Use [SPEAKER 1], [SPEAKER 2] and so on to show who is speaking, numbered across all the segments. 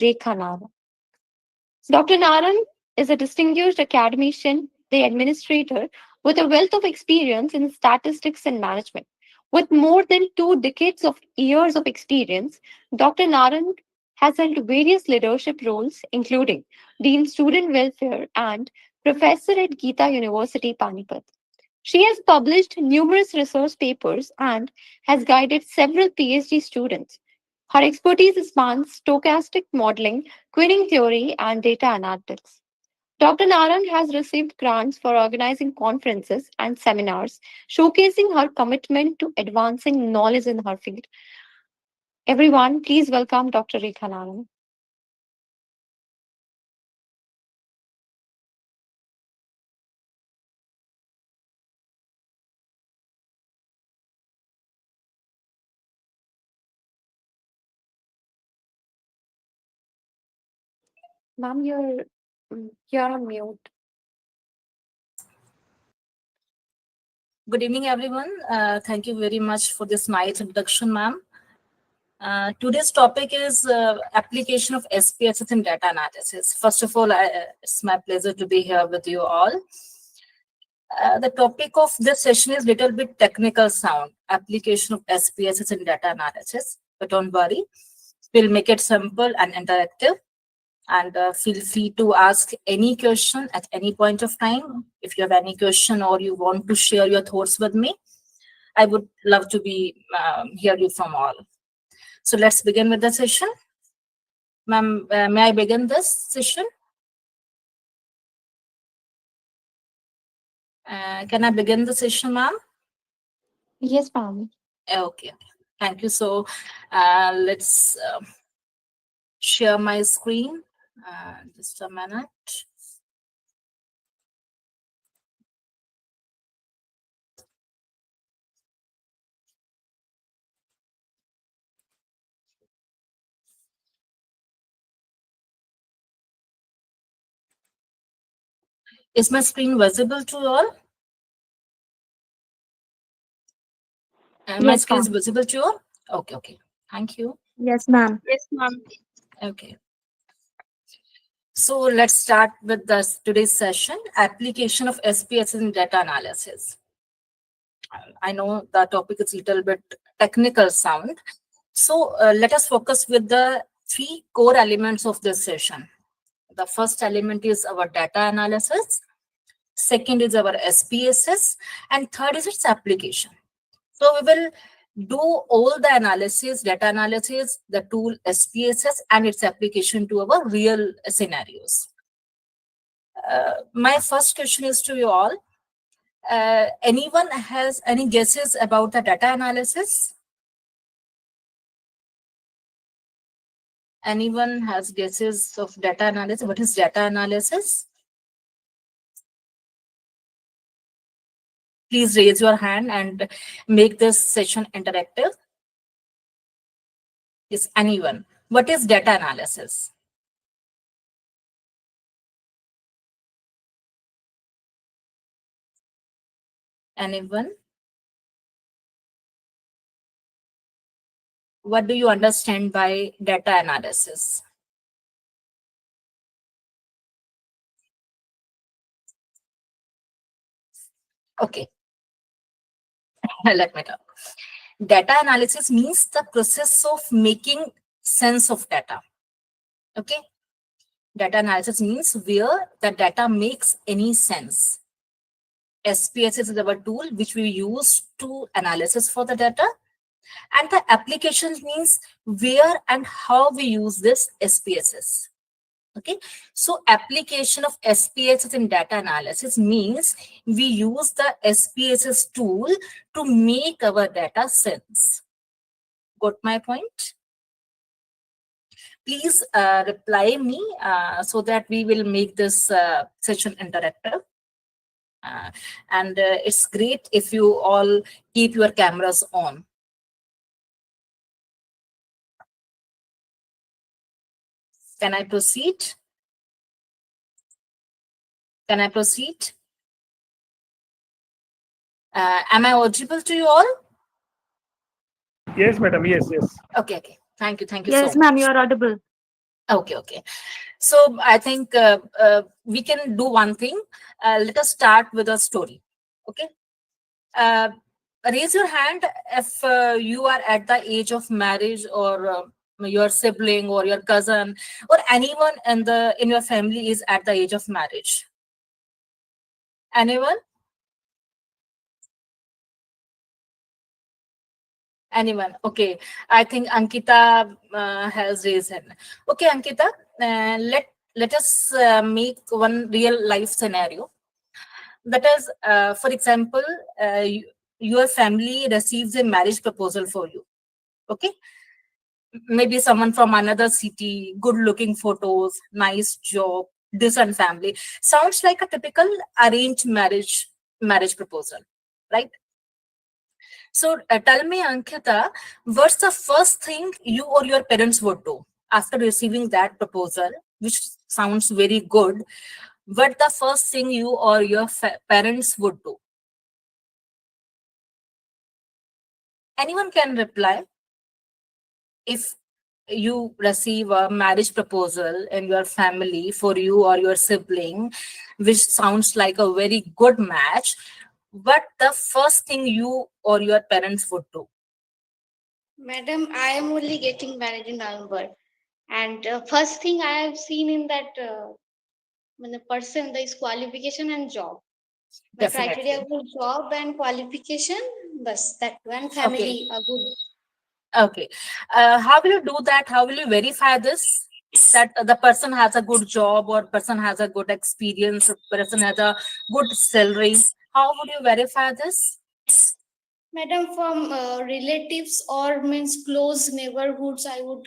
[SPEAKER 1] Rekha Naran. Dr. Naran is a distinguished academician, the administrator, with a wealth of experience in statistics and management. With more than 2 decades of years of experience, Dr. Naran has held various leadership roles, including Dean Student Welfare and Professor at Geeta University, Panipat. She has published numerous research papers and has guided several PhD students. Her expertise spans stochastic modeling, querying theory, and data analytics. Dr. Naran has received grants for organizing conferences and seminars, showcasing her commitment to advancing knowledge in her field. Everyone, please welcome Dr. Rekha Naran. Ma'am, you're on mute.
[SPEAKER 2] Good evening, everyone. Thank you very much for this nice introduction, ma'am. Today's topic is application of SPSS in data analysis. First of all, it's my pleasure to be here with you all. The topic of this session is little bit technical sound, application of SPSS in data analysis. But don't worry, we'll make it simple and interactive. And feel free to ask any question at any point of time. If you have any question or you want to share your thoughts with me, I would love to be hear you from all. So let's begin with the session. Ma'am, may I begin this session? Can I begin the session, ma'am?
[SPEAKER 1] Yes, ma'am.
[SPEAKER 2] Okay, thank you. So let's share my screen. Just a minute. Is my screen visible to all? My
[SPEAKER 1] Yes,
[SPEAKER 2] screen is
[SPEAKER 1] ma'am.
[SPEAKER 2] visible to you? Okay. Thank you.
[SPEAKER 1] Yes, ma'am.
[SPEAKER 3] Yes, ma'am.
[SPEAKER 2] Okay. So let's start with today's session, application of SPSS in data analysis. I know the topic is a little bit technical sound. So let us focus with the 3 core elements of this session. The first element is our data analysis. Second is our SPSS. And third is its application. So we will do all the analysis, data analysis, the tool SPSS and its application to our real scenarios. My first question is to you all. Anyone has any guesses about the data analysis? Anyone has guesses of data analysis? What is data analysis? Please raise your hand and make this session interactive. Is anyone? What is data analysis? Anyone? What do you understand by data analysis? Okay. Let me talk. Data analysis means the process of making sense of data. Okay. Data analysis means where the data makes any sense. SPSS is our tool which we use to analysis for the data. And the application means where and how we use this SPSS. Okay, so application of SPSS in data analysis means we use the SPSS tool to make our data sense. Got my point? Please reply me so that we will make this session interactive. And it's great if you all keep your cameras on. Can I proceed? Can I proceed? Am I audible to you all?
[SPEAKER 4] Yes, madam. Yes.
[SPEAKER 2] Okay. Thank you.
[SPEAKER 3] Yes,
[SPEAKER 2] so
[SPEAKER 3] ma'am,
[SPEAKER 2] much.
[SPEAKER 3] you are audible.
[SPEAKER 2] Okay, okay. So I think we can do one thing. Let us start with a story. Okay. Uh, Raise your hand if you are at the age of marriage, or your sibling or your cousin or anyone in your family is at the age of marriage. Anyone? Anyone? Okay. I think Ankita has raised hand. Okay, Ankita, let us make one real life scenario. That is, for example, your family receives a marriage proposal for you. Okay, maybe someone from another city, good looking photos, nice job, decent family. Sounds like a typical arranged marriage proposal, right? So tell me, Ankita, what's the first thing you or your parents would do after receiving that proposal, which sounds very good? What the first thing you or your parents would do? Anyone can reply. If you receive a marriage proposal in your family for you or your sibling, which sounds like a very good match, what the first thing you or your parents would do?
[SPEAKER 3] Madam, I am only getting married in November, and first thing I have seen in that when the person there is qualification and job. My criteria
[SPEAKER 2] Definitely.
[SPEAKER 3] was job and qualification. Bas that one
[SPEAKER 2] Okay.
[SPEAKER 3] family are good.
[SPEAKER 2] Okay. How will you do that? How will you verify this? That the person has a good job, or person has a good experience, or person has a good salary. How would you verify this?
[SPEAKER 3] Madam, from relatives or means close neighborhoods, I would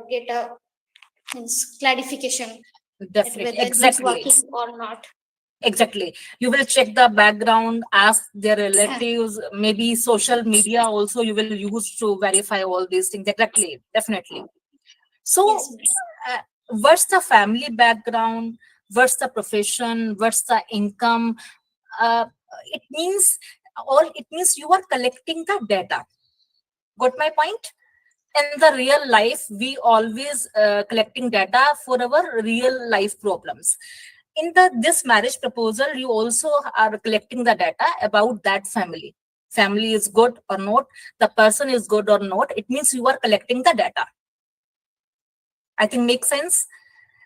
[SPEAKER 3] get a means clarification that
[SPEAKER 2] Definitely.
[SPEAKER 3] whether he's
[SPEAKER 2] Exactly.
[SPEAKER 3] working or not.
[SPEAKER 2] Exactly. You will check the background, ask their relatives, maybe social media also you will use to verify all these things. Exactly. Definitely. So,
[SPEAKER 3] Yes, ma'am.
[SPEAKER 2] what's the family background? What's the profession? What's the income? Uh, it means you are collecting the data. Got my point? In the real life, we always collecting data for our real life problems. In the this marriage proposal, you also are collecting the data about that family is good or not, the person is good or not. It means you are collecting the data. I think makes sense.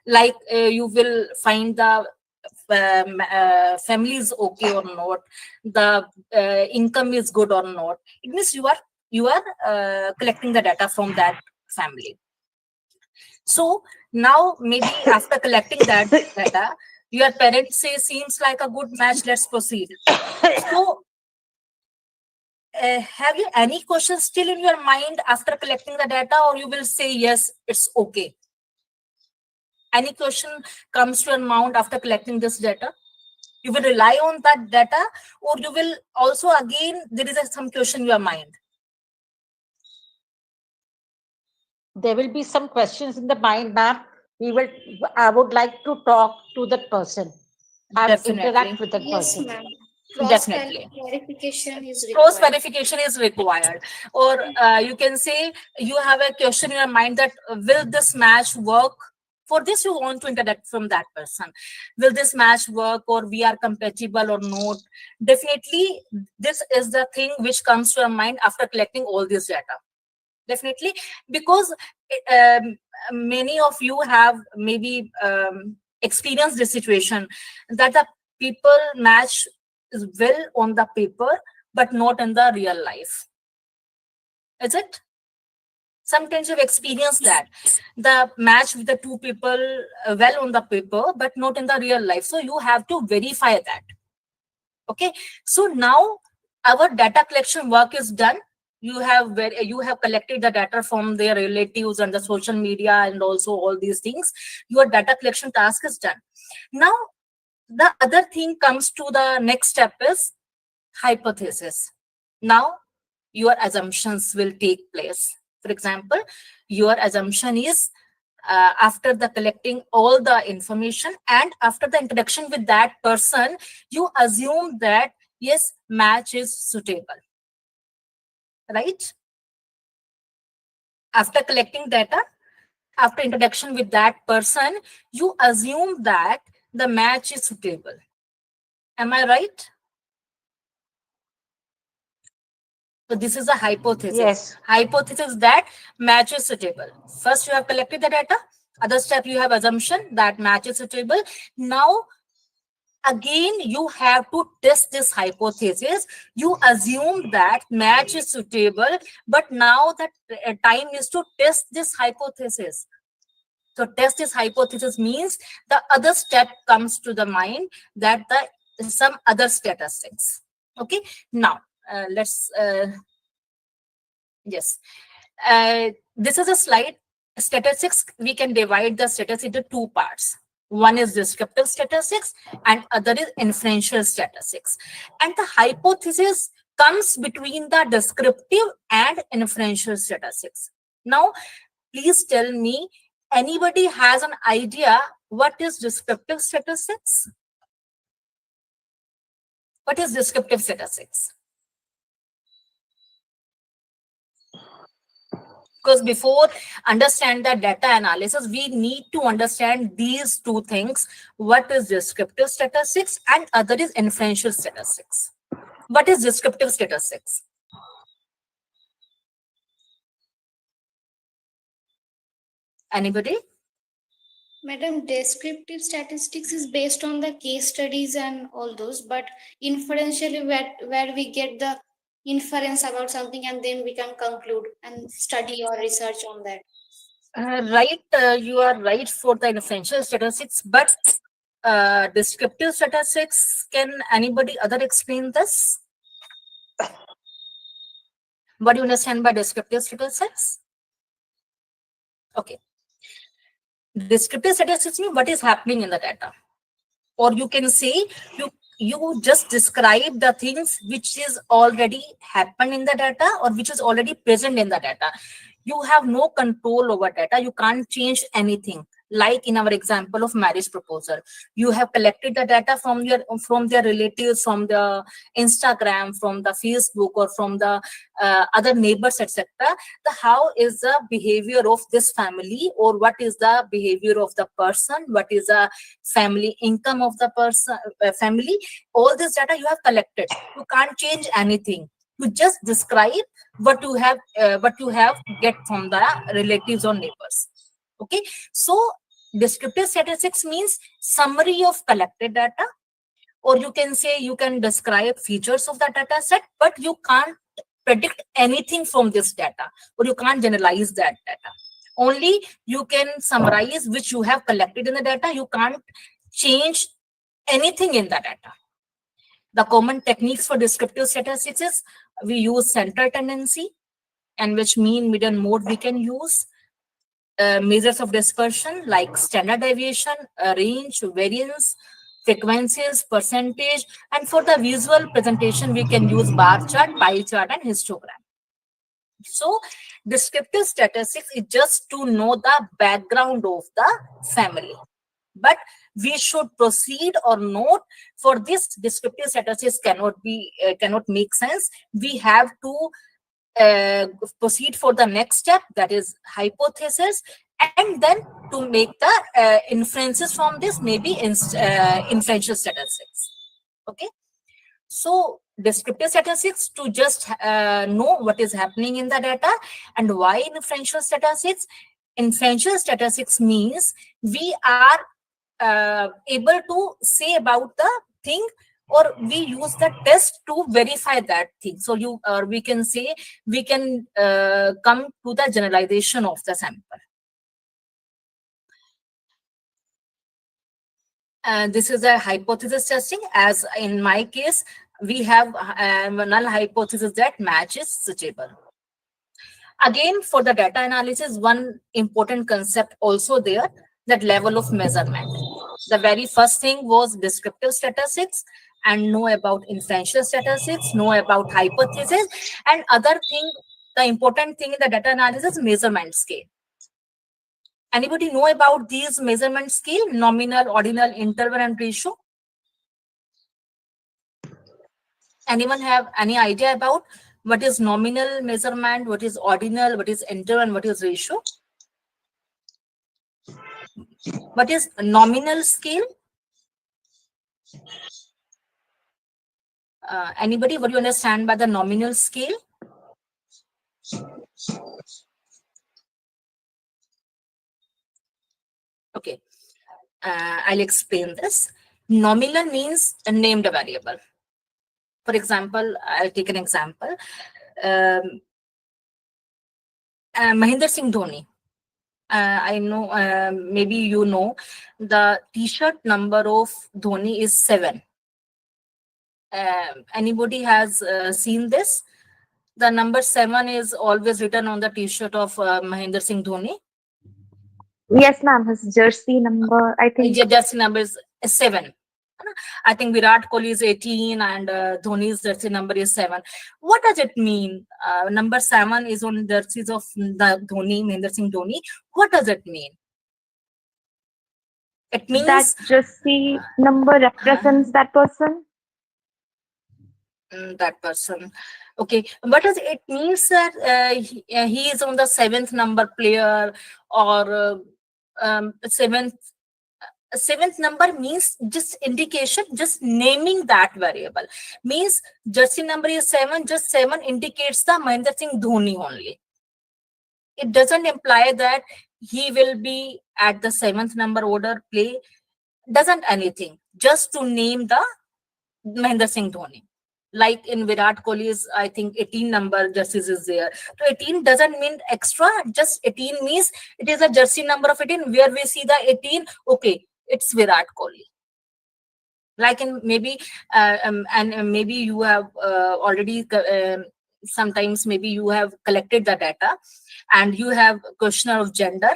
[SPEAKER 2] Like you will find the family is okay or not, the income is good or not. It means you are collecting the data from that family. So now maybe after collecting that data, your parents say seems like a good match, let's proceed. So have you any questions still in your mind after collecting the data, or you will say yes, it's okay? Any question comes to your mind after collecting this data? You will rely on that data, or you will also again there is some question in your mind?
[SPEAKER 4] There will be some questions in the mind, ma'am. We will. I would like to talk to that person. I interact
[SPEAKER 2] Definitely.
[SPEAKER 4] with that
[SPEAKER 3] Yes,
[SPEAKER 4] person.
[SPEAKER 3] ma'am. Cross
[SPEAKER 2] Definitely.
[SPEAKER 3] clarification is
[SPEAKER 2] Cross
[SPEAKER 3] required.
[SPEAKER 2] verification is required. Or you can say you have a question in your mind that will this match work? For this you want to interact from that person. Will this match work, or we are compatible or not? Definitely this is the thing which comes to your mind after collecting all this data. Definitely, because many of you have maybe experienced this situation, that the people match is well on the paper but not in the real life. Is it? Sometimes you've experienced that the match with the two people well on the paper but not in the real life, so you have to verify that. Okay, so now our data collection work is done. You have collected the data from their relatives and the social media and also all these things. Your data collection task is done. Now the other thing comes to the next step is hypothesis. Now your assumptions will take place. For example, your assumption is after the collecting all the information and after the interaction with that person, you assume that yes, match is suitable, right? After collecting data, after introduction with that person, you assume that the match is suitable. Am I right? So this is a hypothesis.
[SPEAKER 4] Yes.
[SPEAKER 2] Hypothesis that match is suitable. First, you have collected the data. Other step, you have assumption that match is suitable. Now, again, you have to test this hypothesis. You assume that match is suitable, but now that time is to test this hypothesis. So test this hypothesis means the other step comes to the mind, that the some other statistics. Okay. Now let's yes. This is a slide. Statistics, we can divide the statistics into two parts. One is descriptive statistics and other is inferential statistics. And the hypothesis comes between the descriptive and inferential statistics. Now, please tell me, anybody has an idea what is descriptive statistics? What is descriptive statistics? Because before understand the data analysis, we need to understand these two things. What is descriptive statistics and other is inferential statistics. What is descriptive statistics? Anybody?
[SPEAKER 3] Madam, descriptive statistics is based on the case studies and all those, but inferentially where we get the inference about something and then we can conclude and study or research on that.
[SPEAKER 2] Right, you are right for the inferential statistics, but descriptive statistics, can anybody other explain this? What do you understand by descriptive statistics? Okay. Descriptive statistics mean what is happening in the data. Or you can say you just describe the things which is already happened in the data or which is already present in the data. You have no control over data. You can't change anything. Like in our example of marriage proposal, you have collected the data from their relatives, from the Instagram, from the Facebook, or from the other neighbors, etc. The how is the behavior of this family, or what is the behavior of the person, what is the family income of the person, family. All this data you have collected. You can't change anything. You just describe what you have get from the relatives or neighbors. Okay, so descriptive statistics means summary of collected data, or you can say you can describe features of the data set, but you can't predict anything from this data, or you can't generalize that data. Only you can summarize which you have collected in the data. You can't change anything in the data. The common techniques for descriptive statistics is we use center tendency, and which mean median mode we can use. Measures of dispersion like standard deviation, range, variance, frequencies, percentage, and for the visual presentation we can use bar chart, pie chart, and histogram. So descriptive statistics is just to know the background of the family, but we should proceed or note for this. Descriptive statistics cannot make sense. We have to proceed for the next step, that is hypothesis, and then to make the inferences from this, maybe inferential statistics. Okay, so descriptive statistics to just know what is happening in the data. And why inferential statistics? Inferential statistics means we are able to say about the thing, or we use the test to verify that thing. So we can say we can come to the generalization of the sample. This is a hypothesis testing. As in my case, we have null hypothesis that match is suitable. Again, for the data analysis, one important concept also there, that level of measurement. The very first thing was descriptive statistics, and know about inferential statistics, know about hypothesis, and other thing, the important thing in the data analysis, measurement scale. Anybody know about these measurement scale? Nominal, ordinal, interval, and ratio? Anyone have any idea about what is nominal measurement, what is ordinal, what is interval, and what is ratio? What is nominal scale? Anybody, what do you understand by the nominal scale? Okay, I'll explain this. Nominal means a named variable. For example, I'll take an example. Mahinder Singh Dhoni. I know, maybe you know, the T-shirt number of Dhoni is 7. Anybody has seen this? The number 7 is always written on the T-shirt of Mahinder Singh Dhoni.
[SPEAKER 1] Yes, ma'am. His jersey number, I think.
[SPEAKER 2] Yeah, jersey number is 7. I think Virat Kohli is 18 and Dhoni's jersey number is 7. What does it mean? Number 7 is on jerseys of the Dhoni, Mahinder Singh Dhoni. What does it mean? It means
[SPEAKER 1] That jersey number represents that person.
[SPEAKER 2] that person. Okay, what does it means that he is on the 7th number player, or 7th number means just indication, just naming that variable. Means jersey number is 7, just 7 indicates the Mahinder Singh Dhoni only. It doesn't imply that he will be at the 7th number order play, doesn't anything, just to name the Mahinder Singh Dhoni. Like in Virat Kohli's, I think 18 number jerseys is there. So 18 doesn't mean extra, just 18 means it is a jersey number of 18 where we see the 18, okay, it's Virat Kohli. Like in maybe, and maybe you have already, sometimes maybe you have collected the data and you have questionnaire of gender.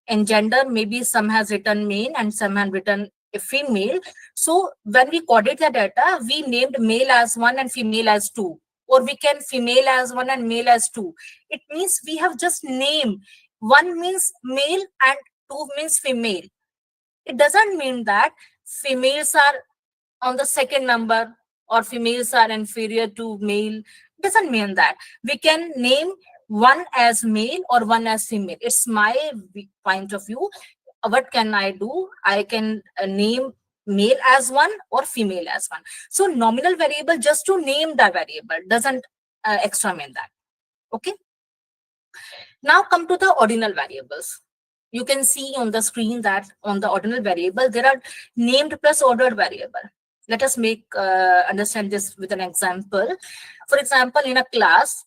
[SPEAKER 2] In gender, maybe some has written male and some have written a female. So when we coded the data, we named male as 1 and female as 2, or we can female as 1 and male as 2. It means we have just named. 1 means male and 2 means female. It doesn't mean that females are on the 2nd number or females are inferior to male. It doesn't mean that. We can name 1 as male or 1 as female. It's my point of view. What can I do? I can name male as 1 or female as 1. So nominal variable, just to name the variable, doesn't extra mean that. Okay. Now come to the ordinal variables. You can see on the screen that on the ordinal variable, there are named plus ordered variable. Let us make understand this with an example. For example, in a class,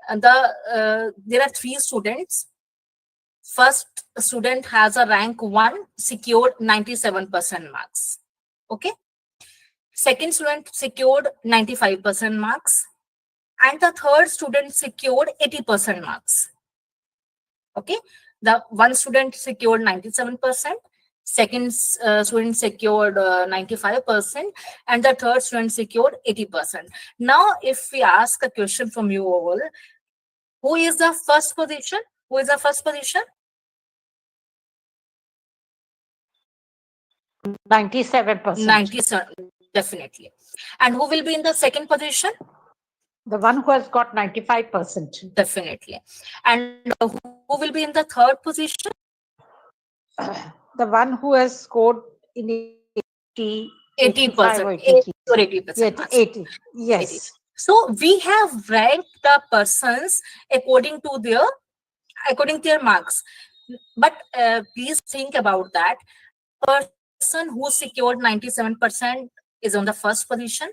[SPEAKER 2] there are 3 students. First student has a rank 1, secured 97% marks. Okay. Second student secured 95% marks. And the third student secured 80% marks. Okay. The one student secured 97%. Second student secured 95%, and the third student secured 80%. Now, if we ask a question from you all, who is the first position? Who is the first position?
[SPEAKER 4] 97%.
[SPEAKER 2] 97, definitely. And who will be in the second position?
[SPEAKER 4] The one who has got 95%.
[SPEAKER 2] Definitely. And who will be in the third position?
[SPEAKER 4] The one who has scored in 80%.
[SPEAKER 2] 80%. 80%.
[SPEAKER 4] 80. Yes.
[SPEAKER 2] 80. So we have ranked the persons according to their marks. But please think about that. Person who secured 97% is on the first position,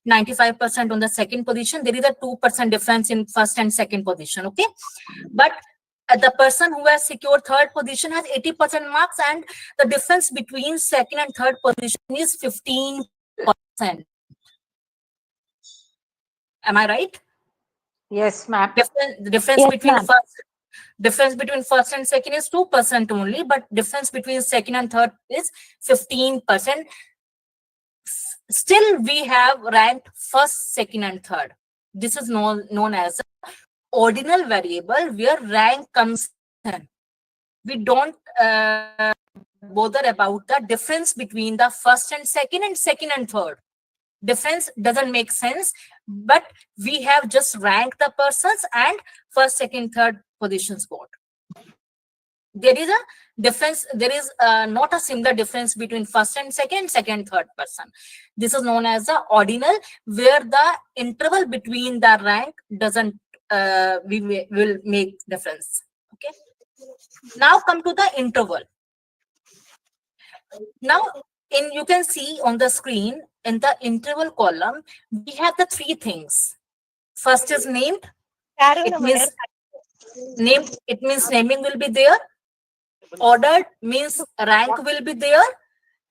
[SPEAKER 2] 95% on the second position. There is a 2% difference in first and second position. Okay. But the person who has secured third position has 80% marks, and the difference between second and third position is 15%. Am I right?
[SPEAKER 4] Yes, ma'am.
[SPEAKER 2] The difference between first and second is 2% only, but difference between second and third is 15%. Still, we have ranked first, second, and third. This is known as ordinal variable where rank comes in. We don't bother about the difference between the first and second and third. Difference doesn't make sense, but we have just ranked the persons and first, second, third positions got. There is a difference. There is not a similar difference between first and second, third person. This is known as the ordinal, where the interval between the rank doesn't will make difference. Okay. Now come to the interval. Now you can see on the screen in the interval column we have the three things. First is named. It means naming will be there. Ordered means rank will be there.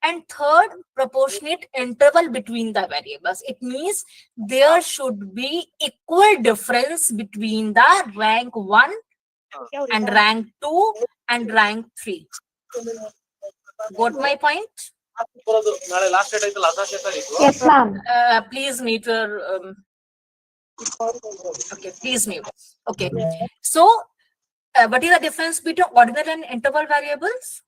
[SPEAKER 2] And third, proportionate interval between the variables. It means there should be equal difference between the rank 1 and rank 2 and rank 3. Got my point?
[SPEAKER 1] Yes, ma'am.
[SPEAKER 2] Please mute your okay, please mute. Okay. So what is the difference between ordinal and interval variables?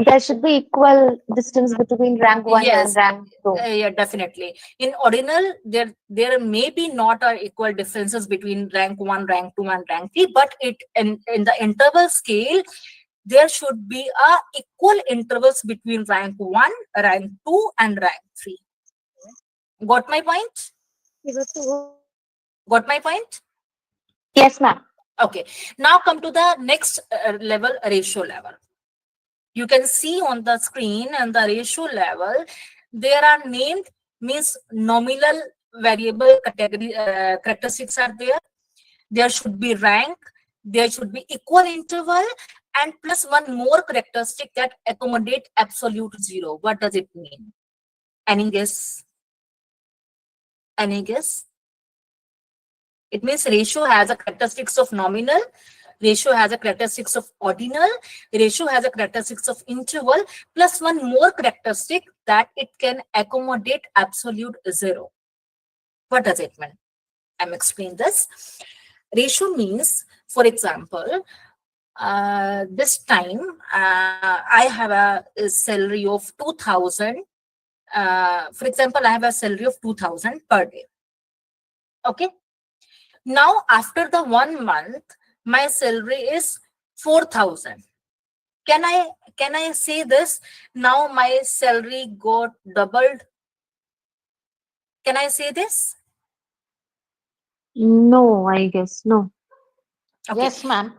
[SPEAKER 1] There should be equal distance between rank 1
[SPEAKER 2] Yes.
[SPEAKER 1] and rank 2.
[SPEAKER 2] Yeah, definitely. In ordinal, there may be not equal differences between rank 1, rank 2, and rank 3, but in the interval scale, there should be equal intervals between rank 1, rank 2, and rank 3. Got my point? Got my point?
[SPEAKER 1] Yes, ma'am.
[SPEAKER 2] Okay. Now come to the next level, ratio level. You can see on the screen and the ratio level, there are named means nominal variable category characteristics are there. There should be rank, there should be equal interval, and plus one more characteristic that accommodate absolute zero. What does it mean? Any guess? Any guess? It means ratio has a characteristics of nominal, ratio has a characteristics of ordinal, ratio has a characteristics of interval, plus one more characteristic that it can accommodate absolute zero. What does it mean? I'm explaining this. Ratio means, for example, this time I have a salary of 2,000. For example, I have a salary of 2,000 per day. Okay. Now, after the 1 month, my salary is 4,000. Can I say this? Now my salary got doubled. Can I say this?
[SPEAKER 1] No, I guess. No.
[SPEAKER 2] Okay.
[SPEAKER 4] Yes, ma'am.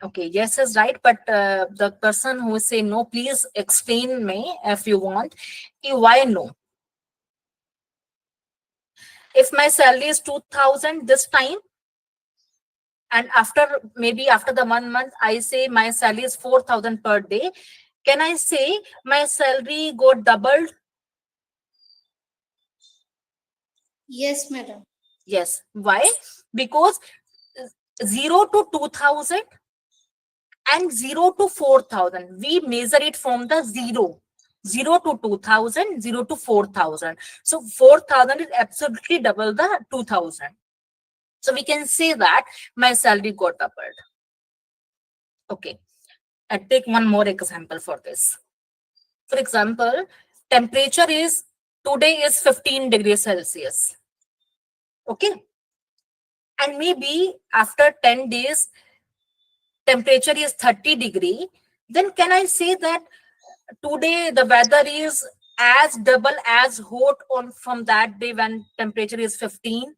[SPEAKER 2] Okay, yes is right, but the person who say no, please explain me if you want. Why no? If my salary is 2,000 this time, and maybe after the 1 month, I say my salary is 4,000 per day, can I say my salary got doubled?
[SPEAKER 3] Yes, madam.
[SPEAKER 2] Yes. Why? Because 0 to 2,000 and 0 to 4,000, we measure it from the 0. 0 to 2,000, 0 to 4,000. So 4,000 is absolutely double the 2,000. So we can say that my salary got doubled. Okay. I'll take one more example for this. For example, temperature is today is 15 degrees Celsius. Okay. And maybe after 10 days, temperature is 30 degree. Then can I say that today the weather is as double as hot on from that day when temperature is 15?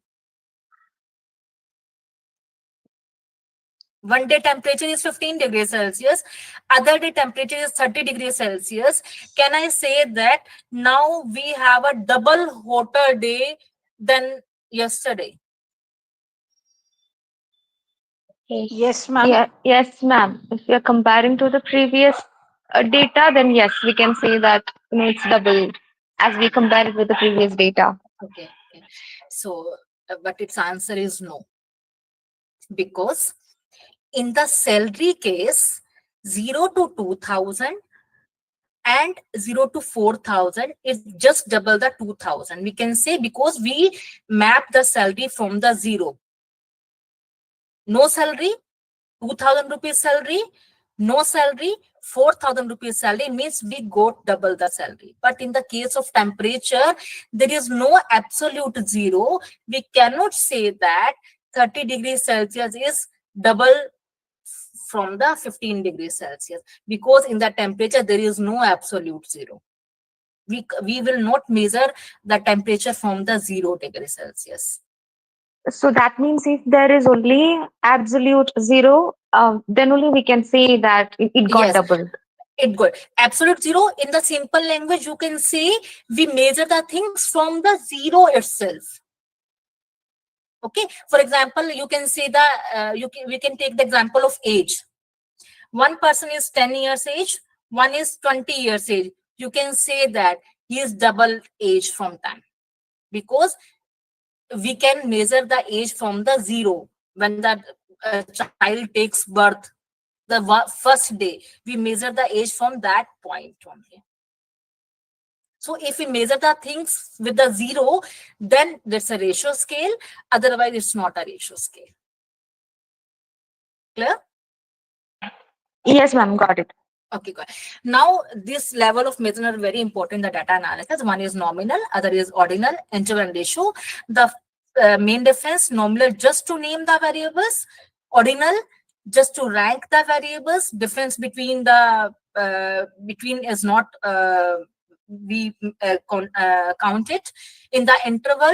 [SPEAKER 2] One day temperature is 15 degrees Celsius, other day temperature is 30 degrees Celsius. Can I say that now we have a double hotter day than yesterday?
[SPEAKER 4] Yes, ma'am.
[SPEAKER 1] Yeah, yes, ma'am. If we are comparing to the previous data, then yes, we can say that it's double as we compare it with the previous data.
[SPEAKER 2] Okay. So, but its answer is no. Because in the salary case, 0 to 2,000 and 0 to 4,000 is just double the 2,000. We can say because we map the salary from the 0. No salary, 2,000 rupees salary, no salary, 4,000 rupees salary means we got double the salary. But in the case of temperature, there is no absolute zero. We cannot say that 30 degrees Celsius is double from the 15 degrees Celsius, because in the temperature there is no absolute zero. We will not measure the temperature from the 0 degrees Celsius.
[SPEAKER 1] So that means if there is only absolute zero, then only we can say that it got
[SPEAKER 2] Yes,
[SPEAKER 1] doubled.
[SPEAKER 2] it good. Absolute zero, in the simple language, you can say we measure the things from the zero itself. Okay, for example, you can say the we can take the example of age. One person is 10 years age, one is 20 years age. You can say that he is double age from 10, because we can measure the age from the zero. When the child takes birth, the first day, we measure the age from that point only. So if we measure the things with the zero, then there's a ratio scale. Otherwise, it's not a ratio scale. Clear?
[SPEAKER 1] Yes, ma'am, got it.
[SPEAKER 2] Okay, good. Now, this level of measurement are very important in the data analysis. One is nominal, other is ordinal, interval and ratio. The main difference, nominal just to name the variables, ordinal just to rank the variables. Difference between the between is not we count it. In the interval,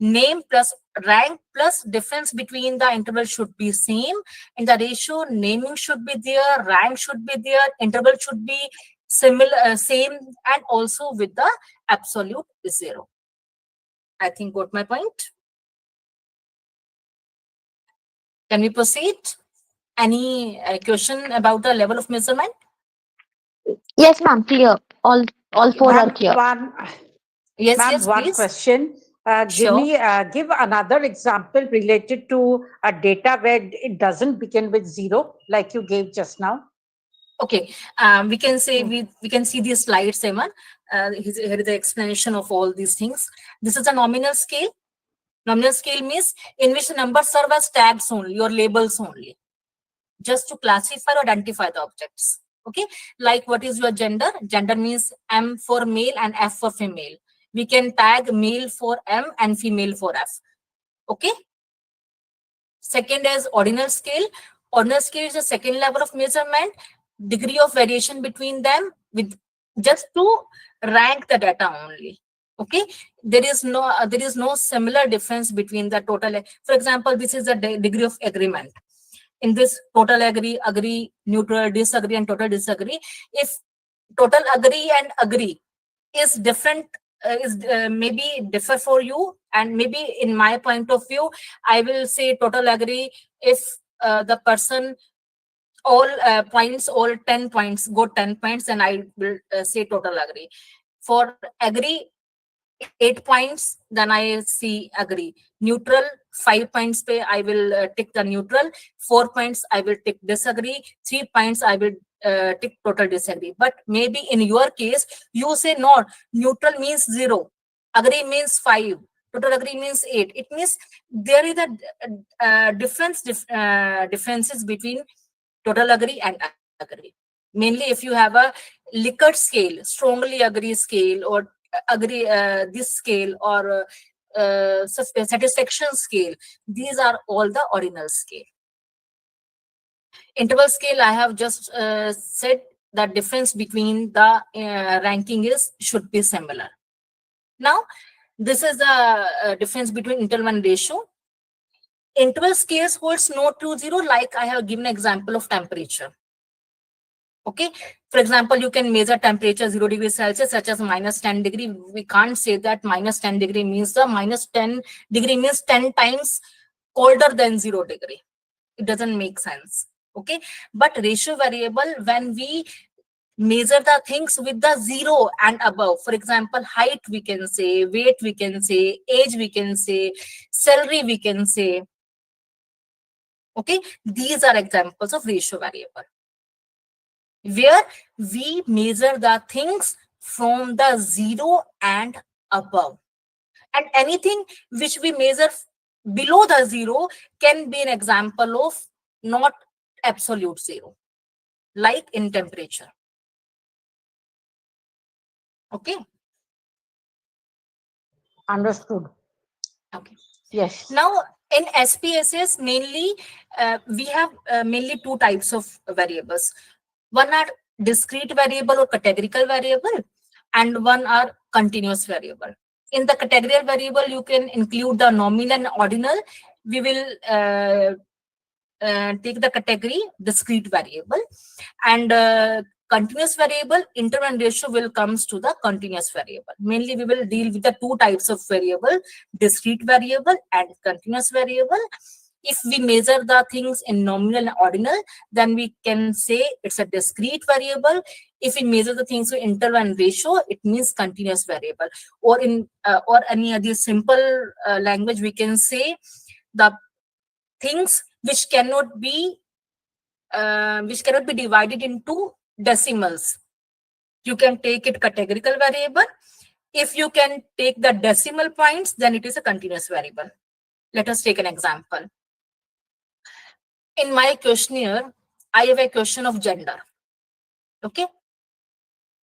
[SPEAKER 2] name plus rank plus difference between the interval should be same. In the ratio, naming should be there, rank should be there, interval should be similar, same, and also with the absolute zero. I think got my point. Can we proceed? Any question about the level of measurement?
[SPEAKER 1] Yes, ma'am, clear. All four are
[SPEAKER 4] Ma'am,
[SPEAKER 1] clear.
[SPEAKER 2] Yes,
[SPEAKER 4] ma'am,
[SPEAKER 2] yes,
[SPEAKER 4] one
[SPEAKER 2] please.
[SPEAKER 4] question.
[SPEAKER 2] Sure.
[SPEAKER 4] Give another example related to a data where it doesn't begin with zero, like you gave just now.
[SPEAKER 2] Okay, we can say we can see these slides, Emma. Here is the explanation of all these things. This is a nominal scale. Nominal scale means in which the numbers serve as tags only, or labels only, just to classify or identify the objects. Okay, like what is your gender? Gender means M for male and F for female. We can tag male for M and female for F. Okay. Second is ordinal scale. Ordinal scale is the second level of measurement. Degree of variation between them, with just to rank the data only. Okay, there is no similar difference between the total. For example, this is the degree of agreement. In this, total agree, neutral, disagree, and total disagree. If total agree and agree is different, is maybe differ for you, and maybe in my point of view, I will say total agree if the person all points, all 10 points, go 10 points, and I will say total agree. For agree 8 points, then I see agree. Neutral 5 points pe I will tick the neutral. 4 points I will tick disagree. 3 points I will tick total disagree. But maybe in your case, you say no, neutral means 0, agree means 5, total agree means 8. It means there is a differences between total agree and agree. Mainly if you have a Likert scale, strongly agree scale, or agree this scale, or satisfaction scale, these are all the ordinal scale. Interval scale, I have just said the difference between the ranking should be similar. Now, this is the difference between interval and ratio. Interval scales holds no true zero, like I have given example of temperature. Okay, for example, you can measure temperature 0 degrees Celsius, such as minus 10 degree. We can't say that minus 10 degree means the minus 10 degree means 10 times colder than 0 degree. It doesn't make sense. Okay, but ratio variable, when we measure the things with the 0 and above, for example, height we can say, weight we can say, age we can say, salary we can say. Okay, these are examples of ratio variable, where we measure the things from the 0 and above. And anything which we measure below the 0 can be an example of not absolute 0, like in temperature. Okay.
[SPEAKER 4] Understood.
[SPEAKER 2] Okay.
[SPEAKER 4] Yes.
[SPEAKER 2] Now, In SPSS, mainly we have mainly two types of variables. One are discrete variable or categorical variable, and one are continuous variable. In the categorical variable, you can include the nominal and ordinal. We will take the category discrete variable, and continuous variable interval ratio will comes to the continuous variable. Mainly we will deal with the two types of variable, discrete variable and continuous variable. If we measure the things in nominal and ordinal, then we can say it's a discrete variable. If we measure the things in interval and ratio, it means continuous variable. Or in or any other simple language, we can say the things which cannot be divided into decimals. You can take it categorical variable. If you can take the decimal points, then it is a continuous variable. Let us take an example. In my questionnaire, I have a question of gender. Okay,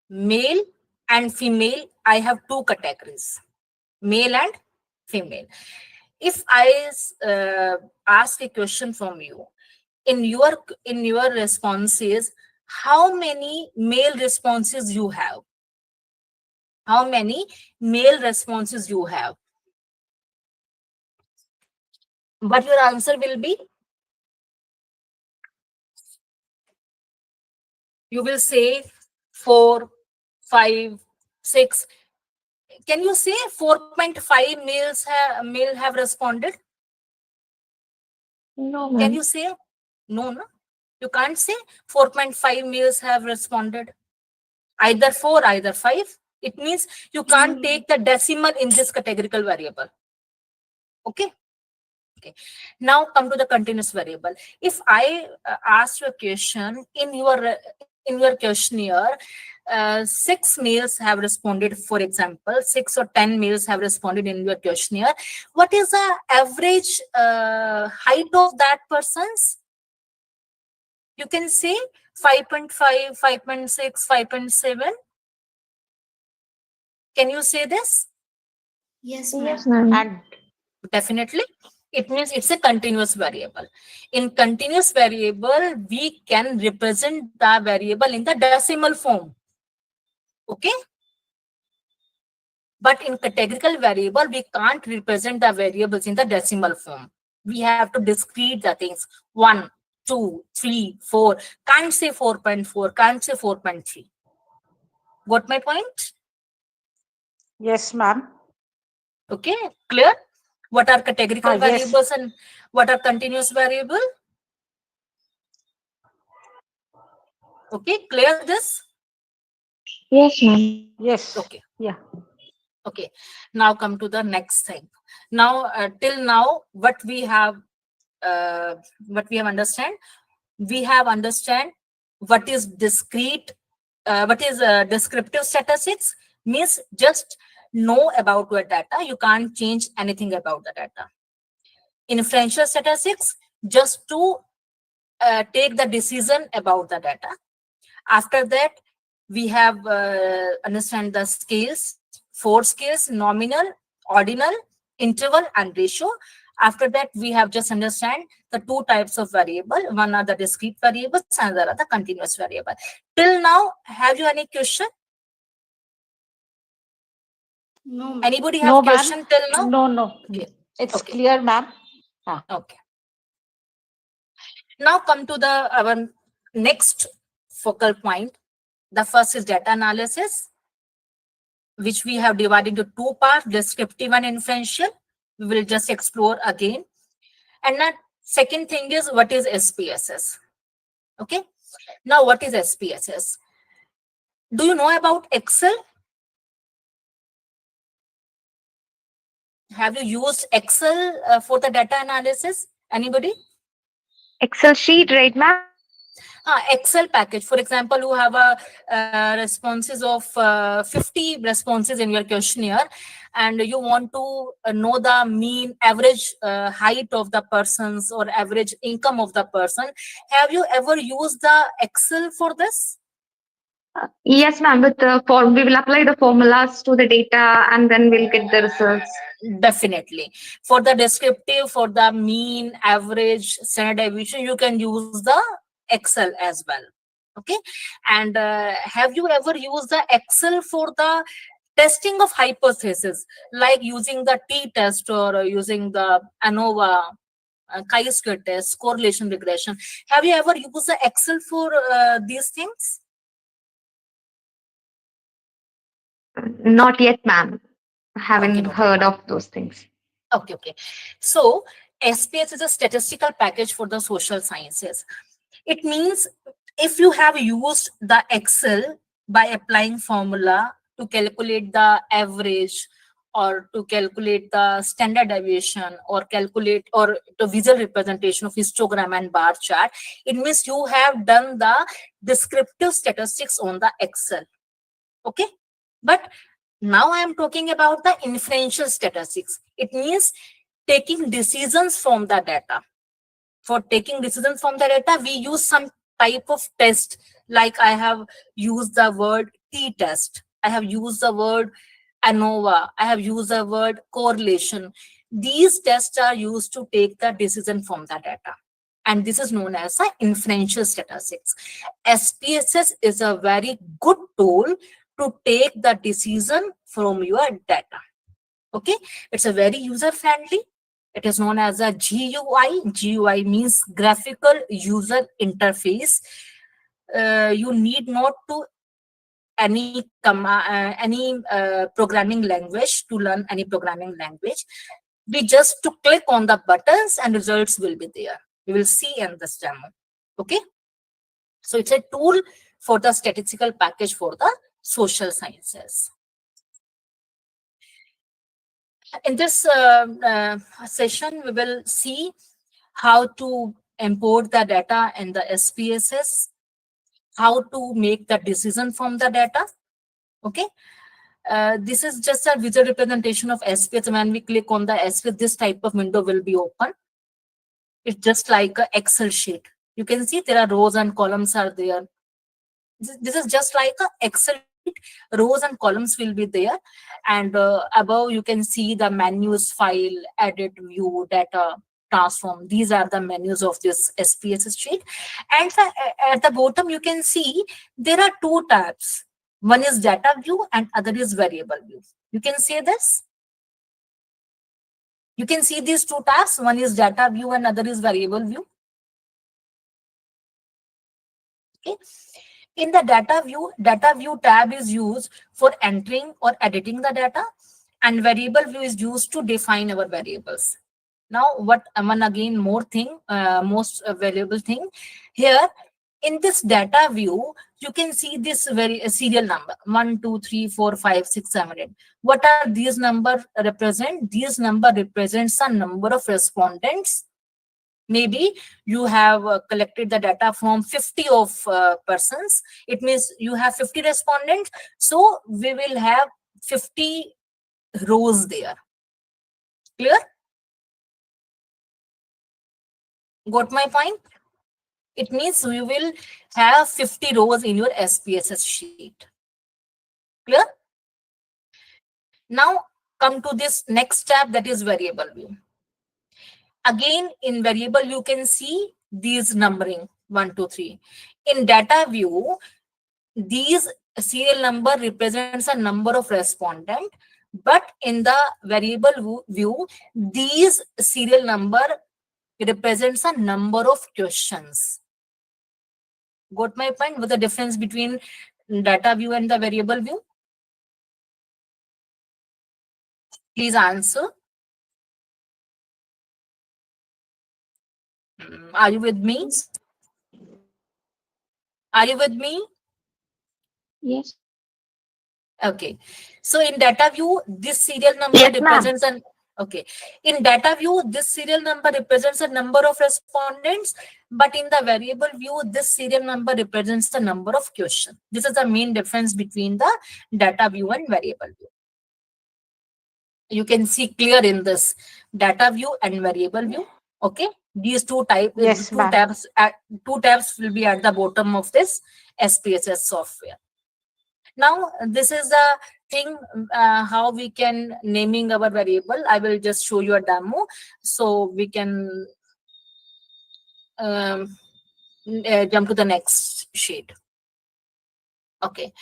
[SPEAKER 2] male and female, I have two categories, male and female. If I ask a question from you, in your responses, how many male responses you have? How many male responses you have? What your answer will be? You will say 4, 5, 6. Can you say 4.5 male have responded?
[SPEAKER 1] No,
[SPEAKER 2] Can
[SPEAKER 1] ma'am.
[SPEAKER 2] you say? No, no. You can't say 4.5 males have responded. Either 4, either 5. It means you can't take the decimal in this categorical variable. Okay. Okay. Now come to the continuous variable. If I ask you a question in your questionnaire, 6 males have responded, for example, 6 or 10 males have responded in your questionnaire. What is the average height of that person's? You can say 5.5, 5.6, 5.7. Can you say this?
[SPEAKER 3] Yes,
[SPEAKER 1] Yes,
[SPEAKER 3] ma'am.
[SPEAKER 1] ma'am.
[SPEAKER 4] And
[SPEAKER 2] Definitely. It means it's a continuous variable. In continuous variable, we can represent the variable in the decimal form. Okay? But in categorical variable, we can't represent the variables in the decimal form. We have to discrete the things. 1, 2, 3, 4. Can't say 4.4, can't say 4.3. Got my point?
[SPEAKER 4] yes, ma'am.
[SPEAKER 2] Okay, clear? What are categorical
[SPEAKER 4] Yes.
[SPEAKER 2] variables and what are continuous variable? Okay, clear this?
[SPEAKER 1] Yes, ma'am.
[SPEAKER 4] Yes.
[SPEAKER 2] Okay.
[SPEAKER 4] Yeah.
[SPEAKER 2] Okay, now come to the next thing. Now, till now, what we have understand, we have understand what is discrete, what is descriptive statistics. Means just know about your data. You can't change anything about the data. Inferential statistics, just to take the decision about the data. After that, we have understand the scales, 4 scales: nominal, ordinal, interval, and ratio. After that, we have just understand the two types of variable. One are the discrete variables, and other are the continuous variable. Till now, have you any question?
[SPEAKER 3] No, ma'am.
[SPEAKER 2] Anybody have
[SPEAKER 4] No, ma'am.
[SPEAKER 2] question till now?
[SPEAKER 4] No.
[SPEAKER 2] Okay.
[SPEAKER 4] It's
[SPEAKER 2] Okay.
[SPEAKER 4] clear, ma'am.
[SPEAKER 2] Okay. Now come to our next focal point. The first is data analysis, which we have divided into two parts, descriptive and inferential. We will just explore again. And that second thing is, what is SPSS? Okay. Now, what is SPSS? Do you know about Excel? Have you used Excel for the data analysis? Anybody?
[SPEAKER 1] Excel sheet, right, ma'am?
[SPEAKER 2] Excel package. For example, you have responses of 50 responses in your questionnaire, and you want to know the mean average height of the persons or average income of the person. Have you ever used the Excel for this?
[SPEAKER 1] Yes, ma'am. With the form, we will apply the formulas to the data and then we'll get the results.
[SPEAKER 2] Definitely. For the descriptive, for the mean, average, standard deviation, you can use the Excel as well. Okay. And have you ever used the Excel for the testing of hypothesis, like using the t-test or using the ANOVA, chi-square test, correlation regression? Have you ever used the Excel for these things?
[SPEAKER 1] Not yet, ma'am. I
[SPEAKER 2] Okay,
[SPEAKER 1] haven't
[SPEAKER 2] no
[SPEAKER 1] heard
[SPEAKER 2] problem.
[SPEAKER 1] of those things.
[SPEAKER 2] Okay, okay. So SPS is a statistical package for the social sciences. It means if you have used the Excel by applying formula to calculate the average or to calculate the standard deviation or calculate or the visual representation of histogram and bar chart, it means you have done the descriptive statistics on the Excel. Okay. But now I am talking about the inferential statistics. It means taking decisions from the data. For taking decisions from the data, we use some type of test. Like I have used the word t-test. I have used the word ANOVA. I have used the word correlation. These tests are used to take the decision from the data. And this is known as the inferential statistics. SPSS is a very good tool to take the decision from your data. Okay, it's a very user friendly. It is known as a GUI. GUI means graphical user interface. You need not to any programming language to learn any programming language. We just to click on the buttons and results will be there. We will see in this demo. Okay, so it's a tool for the statistical package for the social sciences. In this session, we will see how to import the data in the SPSS, how to make the decision from the data. Okay. This is just a visual representation of SPSS. When we click on the SPSS, this type of window will be open. It's just like an Excel sheet. You can see there are rows and columns are there. This is just like a Excel sheet. Rows and columns will be there, and above you can see the menus: file, edit, view, data, transform. These are the menus of this SPSS sheet. And at the bottom you can see there are two tabs. One is data view and other is variable view. You can see this. You can see these two tabs. One is data view and other is variable view. Okay. In the data view tab is used for entering or editing the data, and variable view is used to define our variables. Now, what one again more thing, most valuable thing here in this data view, you can see this very serial number 1, 2, 3, 4, 5, 6, 7, 8. What are these number represent? These number represents a number of respondents. Maybe you have collected the data from 50 of persons. It means you have 50 respondents. So we will have 50 rows there. Clear? Got my point? It means we will have 50 rows in your SPSS sheet. Clear? Now come to this next tab, that is variable view. Again, in variable you can see these numbering 1, 2, 3. In data view, these serial number represents a number of respondent, but in the variable view, these serial number represents a number of questions. Got my point? What's the difference between data view and the variable view? Please answer. Are you with me? Are you with me?
[SPEAKER 1] Yes.
[SPEAKER 2] Okay. So in data view, this serial number
[SPEAKER 1] Yes, ma'am.
[SPEAKER 2] represents an okay. In data view, this serial number represents a number of respondents, but in the variable view, this serial number represents the number of questions. This is the main difference between the data view and variable view. You can see clear in this data view and variable view. Okay. These
[SPEAKER 4] Yes,
[SPEAKER 2] two
[SPEAKER 4] ma'am.
[SPEAKER 2] tabs will be at the bottom of this SPSS software. Now, this is the thing, how we can naming our variable. I will just show you a demo so we can um, jump to the next sheet. Okay.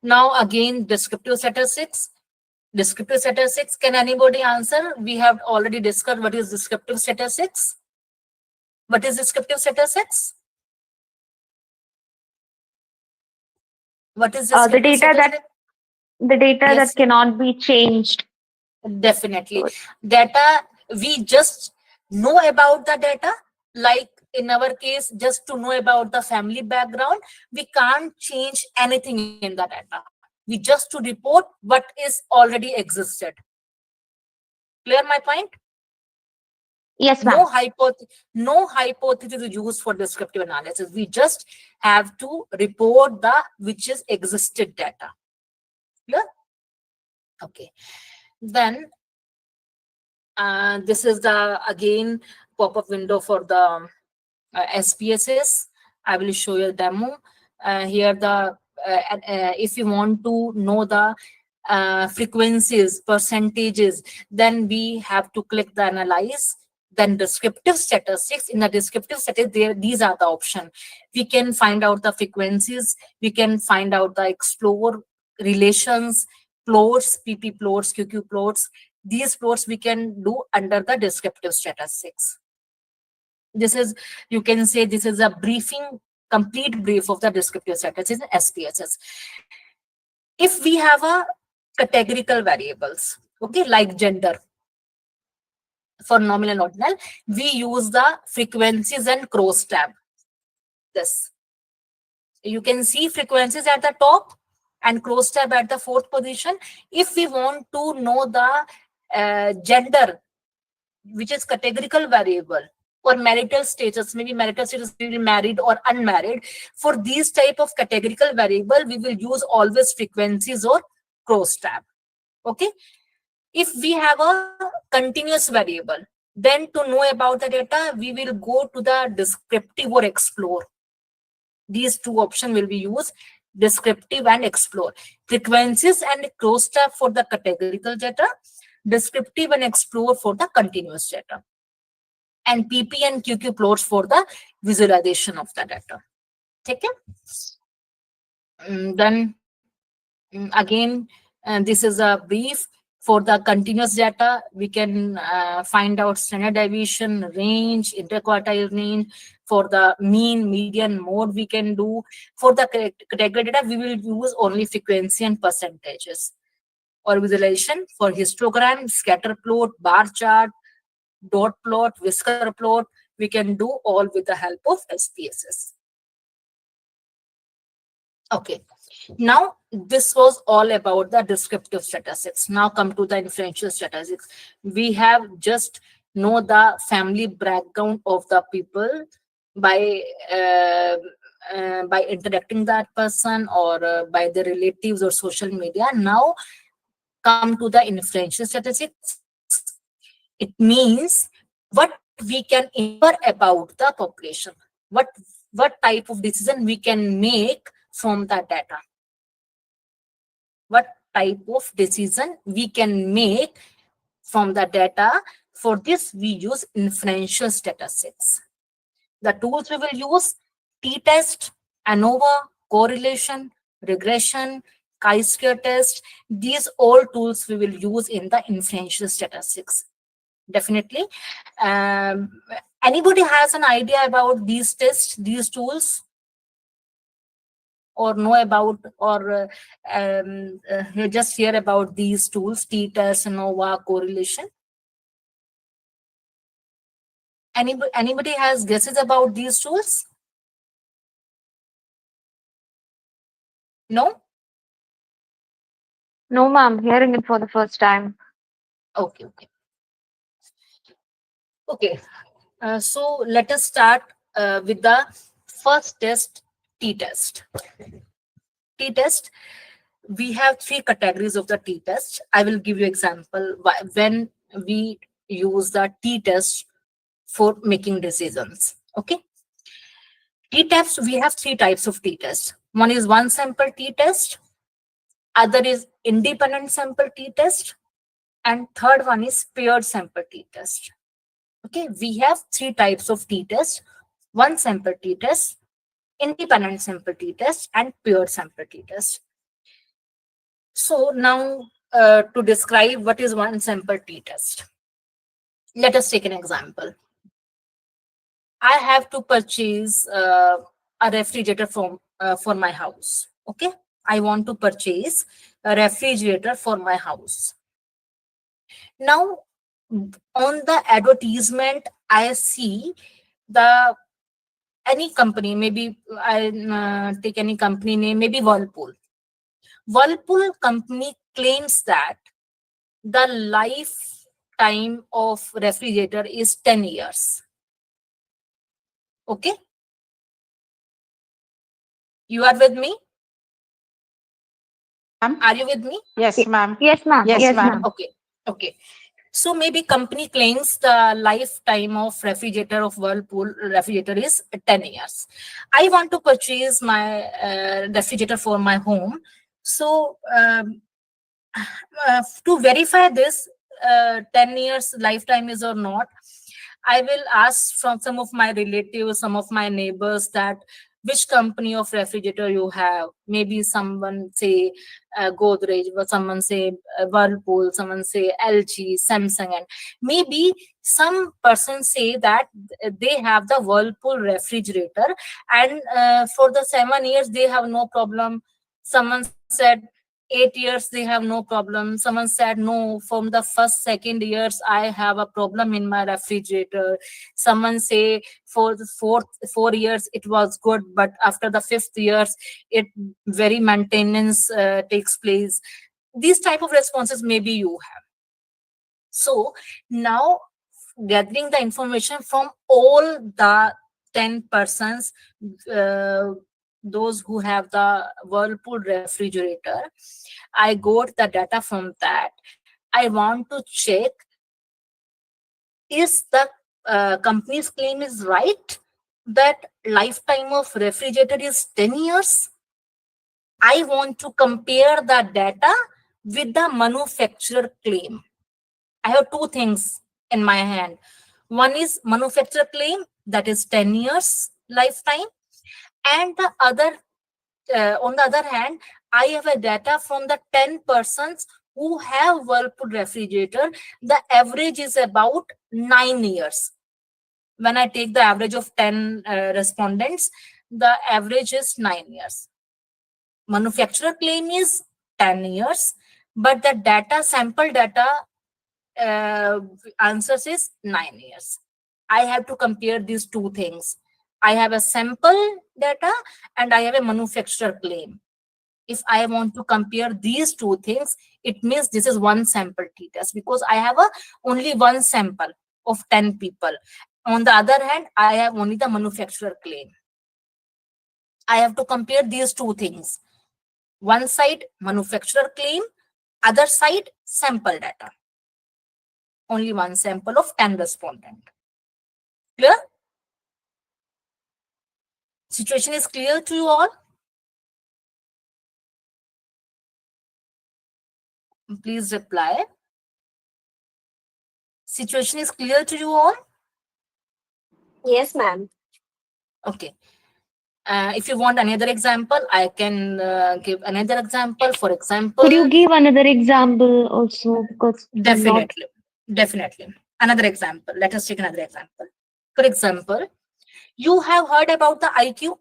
[SPEAKER 2] Now again, descriptive statistics. Descriptive statistics, can anybody answer? We have already discussed what is descriptive statistics. What is descriptive statistics? What is
[SPEAKER 1] The
[SPEAKER 2] descriptive
[SPEAKER 1] data that
[SPEAKER 2] statistics? Yes,
[SPEAKER 1] cannot be changed.
[SPEAKER 2] definitely. Data, we just know about the data. Like in our case, just to know about the family background, we can't change anything in the data. We just to report what is already existed. Clear my point?
[SPEAKER 1] Yes,
[SPEAKER 2] No
[SPEAKER 1] ma'am.
[SPEAKER 2] no hypothesis is used for descriptive analysis. We just have to report the which is existed data. Clear? Okay. Then this is the again pop-up window for the SPSS. I will show you a demo. Here if you want to know the frequencies, percentages, then we have to click the analyze. Then descriptive statistics. In the descriptive statistics, these are the options. We can find out the frequencies. We can find out the explore relations, plots, PP plots, QQ plots. These plots we can do under the descriptive statistics. This is, you can say, this is a briefing, complete brief of the descriptive statistics in SPSS. If we have a categorical variables, okay, like gender, for nominal and ordinal, we use the frequencies and cross tab. This, you can see frequencies at the top and cross tab at the fourth position. If we want to know the gender, which is categorical variable, or marital status, maybe marital status will be married or unmarried. For these type of categorical variable, we will use always frequencies or cross tab. Okay. If we have a continuous variable, then to know about the data, we will go to the descriptive or explore. These two options will be used, descriptive and explore. Frequencies and cross tab for the categorical data, descriptive and explore for the continuous data, and PP and QQ plots for the visualization of the data. Okay. Then again, this is a brief for the continuous data. We can find out standard deviation, range, interquartile range. For the mean, median, mode, we can do. For the category data, we will use only frequency and percentages. Or visualization for histogram, scatter plot, bar chart, dot plot, whisker plot, we can do all with the help of SPSS. Okay. Now, this was all about the descriptive statistics. Now come to the inferential statistics. We have just know the family background of the people by interacting that person, or by the relatives or social media. Now come to the inferential statistics. It means what we can infer about the population, what what type of decision we can make from the data, what type of decision we can make from the data. For this, we use inferential statistics. The tools we will use: t-test, ANOVA, correlation, regression, chi-square test. These all tools we will use in the inferential statistics. Definitely. Anybody has an idea about these tests, these tools? Or know about, or you just hear about these tools, t-test, ANOVA, correlation? Anybody has guesses about these tools? No?
[SPEAKER 1] No, ma'am. Hearing it for the first time.
[SPEAKER 2] Okay, okay. Okay. So let us start with the first test, t-test. T-test, we have three categories of the t-test. I will give you example when we use the t-test for making decisions. Okay. T-test, we have three types of t-test. One is one sample t-test. Other is independent sample t-test, and third one is paired sample t-test. Okay, we have three types of t-test: one sample t-test, independent sample t-test, and paired sample t-test. So now to describe what is one sample t-test, let us take an example. I have to purchase a refrigerator for my house. Okay, I want to purchase a refrigerator for my house. Now, on the advertisement, I see the any company, maybe I take any company name, maybe Whirlpool. Whirlpool company claims that the lifetime of refrigerator is 10 years. Okay, you are with me? Are you with me?
[SPEAKER 4] Yes, ma'am.
[SPEAKER 1] Yes, ma'am.
[SPEAKER 4] Yes,
[SPEAKER 1] Yes,
[SPEAKER 4] ma'am.
[SPEAKER 1] ma'am.
[SPEAKER 2] Okay. So maybe company claims the lifetime of refrigerator of Whirlpool refrigerator is 10 years. I want to purchase my refrigerator for my home. So to verify this 10 years lifetime is or not, I will ask from some of my relatives, some of my neighbors, that which company of refrigerator you have. Maybe someone say Godrej, or someone say Whirlpool, someone say LG, Samsung, and maybe some person say that they have the Whirlpool refrigerator, and for the 7 years they have no problem. Someone said 8 years they have no problem. Someone said no, from the first 2nd years I have a problem in my refrigerator. Someone say for the 4 years it was good, but after the 5th years it very maintenance takes place. These type of responses maybe you have. So now, gathering the information from all the 10 persons, uh, those who have the Whirlpool refrigerator, I got the data from that. I want to check, is the company's claim is right, that lifetime of refrigerator is 10 years. I want to compare the data with the manufacturer claim. I have two things in my hand. One is manufacturer claim, that is 10 years lifetime, and the other, on the other hand, I have a data from the 10 persons who have Whirlpool refrigerator. The average is about 9 years. When I take the average of 10 respondents, the average is 9 years. Manufacturer claim is 10 years, but the data, sample data, answers is 9 years. I have to compare these two things. I have a sample data and I have a manufacturer claim. If I want to compare these two things, it means this is one sample t-test, because I have only one sample of 10 people. On the other hand, I have only the manufacturer claim. I have to compare these two things. One side manufacturer claim, other side sample data. Only one sample of 10 respondent. Clear? Situation is clear to you all? Please reply. Situation is clear to you all?
[SPEAKER 1] Yes, ma'am.
[SPEAKER 2] Okay. If you want another example, I can give another example. For example,
[SPEAKER 1] Could you give another example also? Because I'm not.
[SPEAKER 2] definitely. Another example. Let us take another example. For example, you have heard about the IQ?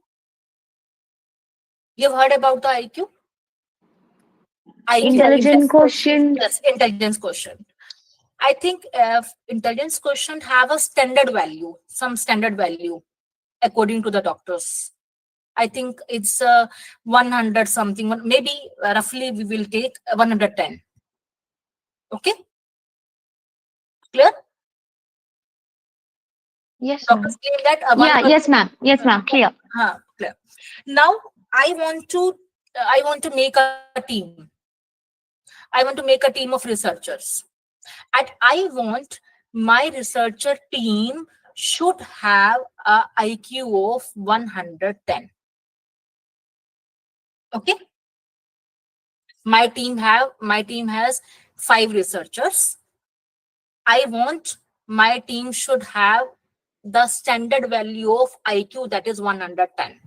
[SPEAKER 2] You've heard about the IQ? IQ.
[SPEAKER 1] Intelligent question.
[SPEAKER 2] Yes, intelligence question. I think intelligence question have a standard value, some standard value, according to the doctors. I think it's 100 something, maybe roughly we will take 110. Okay, clear?
[SPEAKER 1] Yes, ma'am.
[SPEAKER 2] Doctors claim that
[SPEAKER 1] Yeah, yes, ma'am. Yes, ma'am. Clear.
[SPEAKER 2] Clear. Now I want to make a team. I want to make a team of researchers, and I want my researcher team should have a IQ of 110. Okay. My team has 5 researchers. I want my team should have the standard value of IQ, that is 110.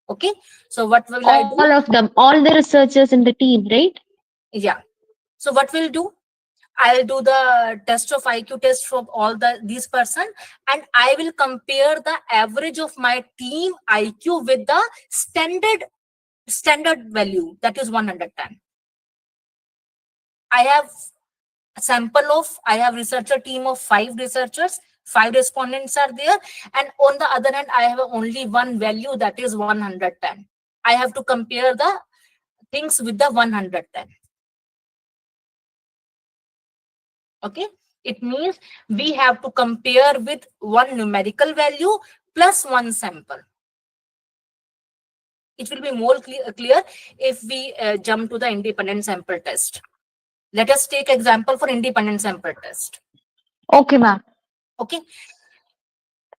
[SPEAKER 2] Okay, so what will I do?
[SPEAKER 1] All of them, all the researchers in the team, right?
[SPEAKER 2] Yeah. So what we'll do? I'll do the test of IQ test from all these person, and I will compare the average of my team IQ with the standard value, that is 110. I have I have researcher team of 5 researchers, 5 respondents are there, and on the other hand I have only one value, that is 110. I have to compare the things with the 110. Okay, it means we have to compare with one numerical value plus one sample. It will be more clear if we jump to the independent sample test. Let us take example for independent sample test.
[SPEAKER 1] Okay, ma'am.
[SPEAKER 2] Okay,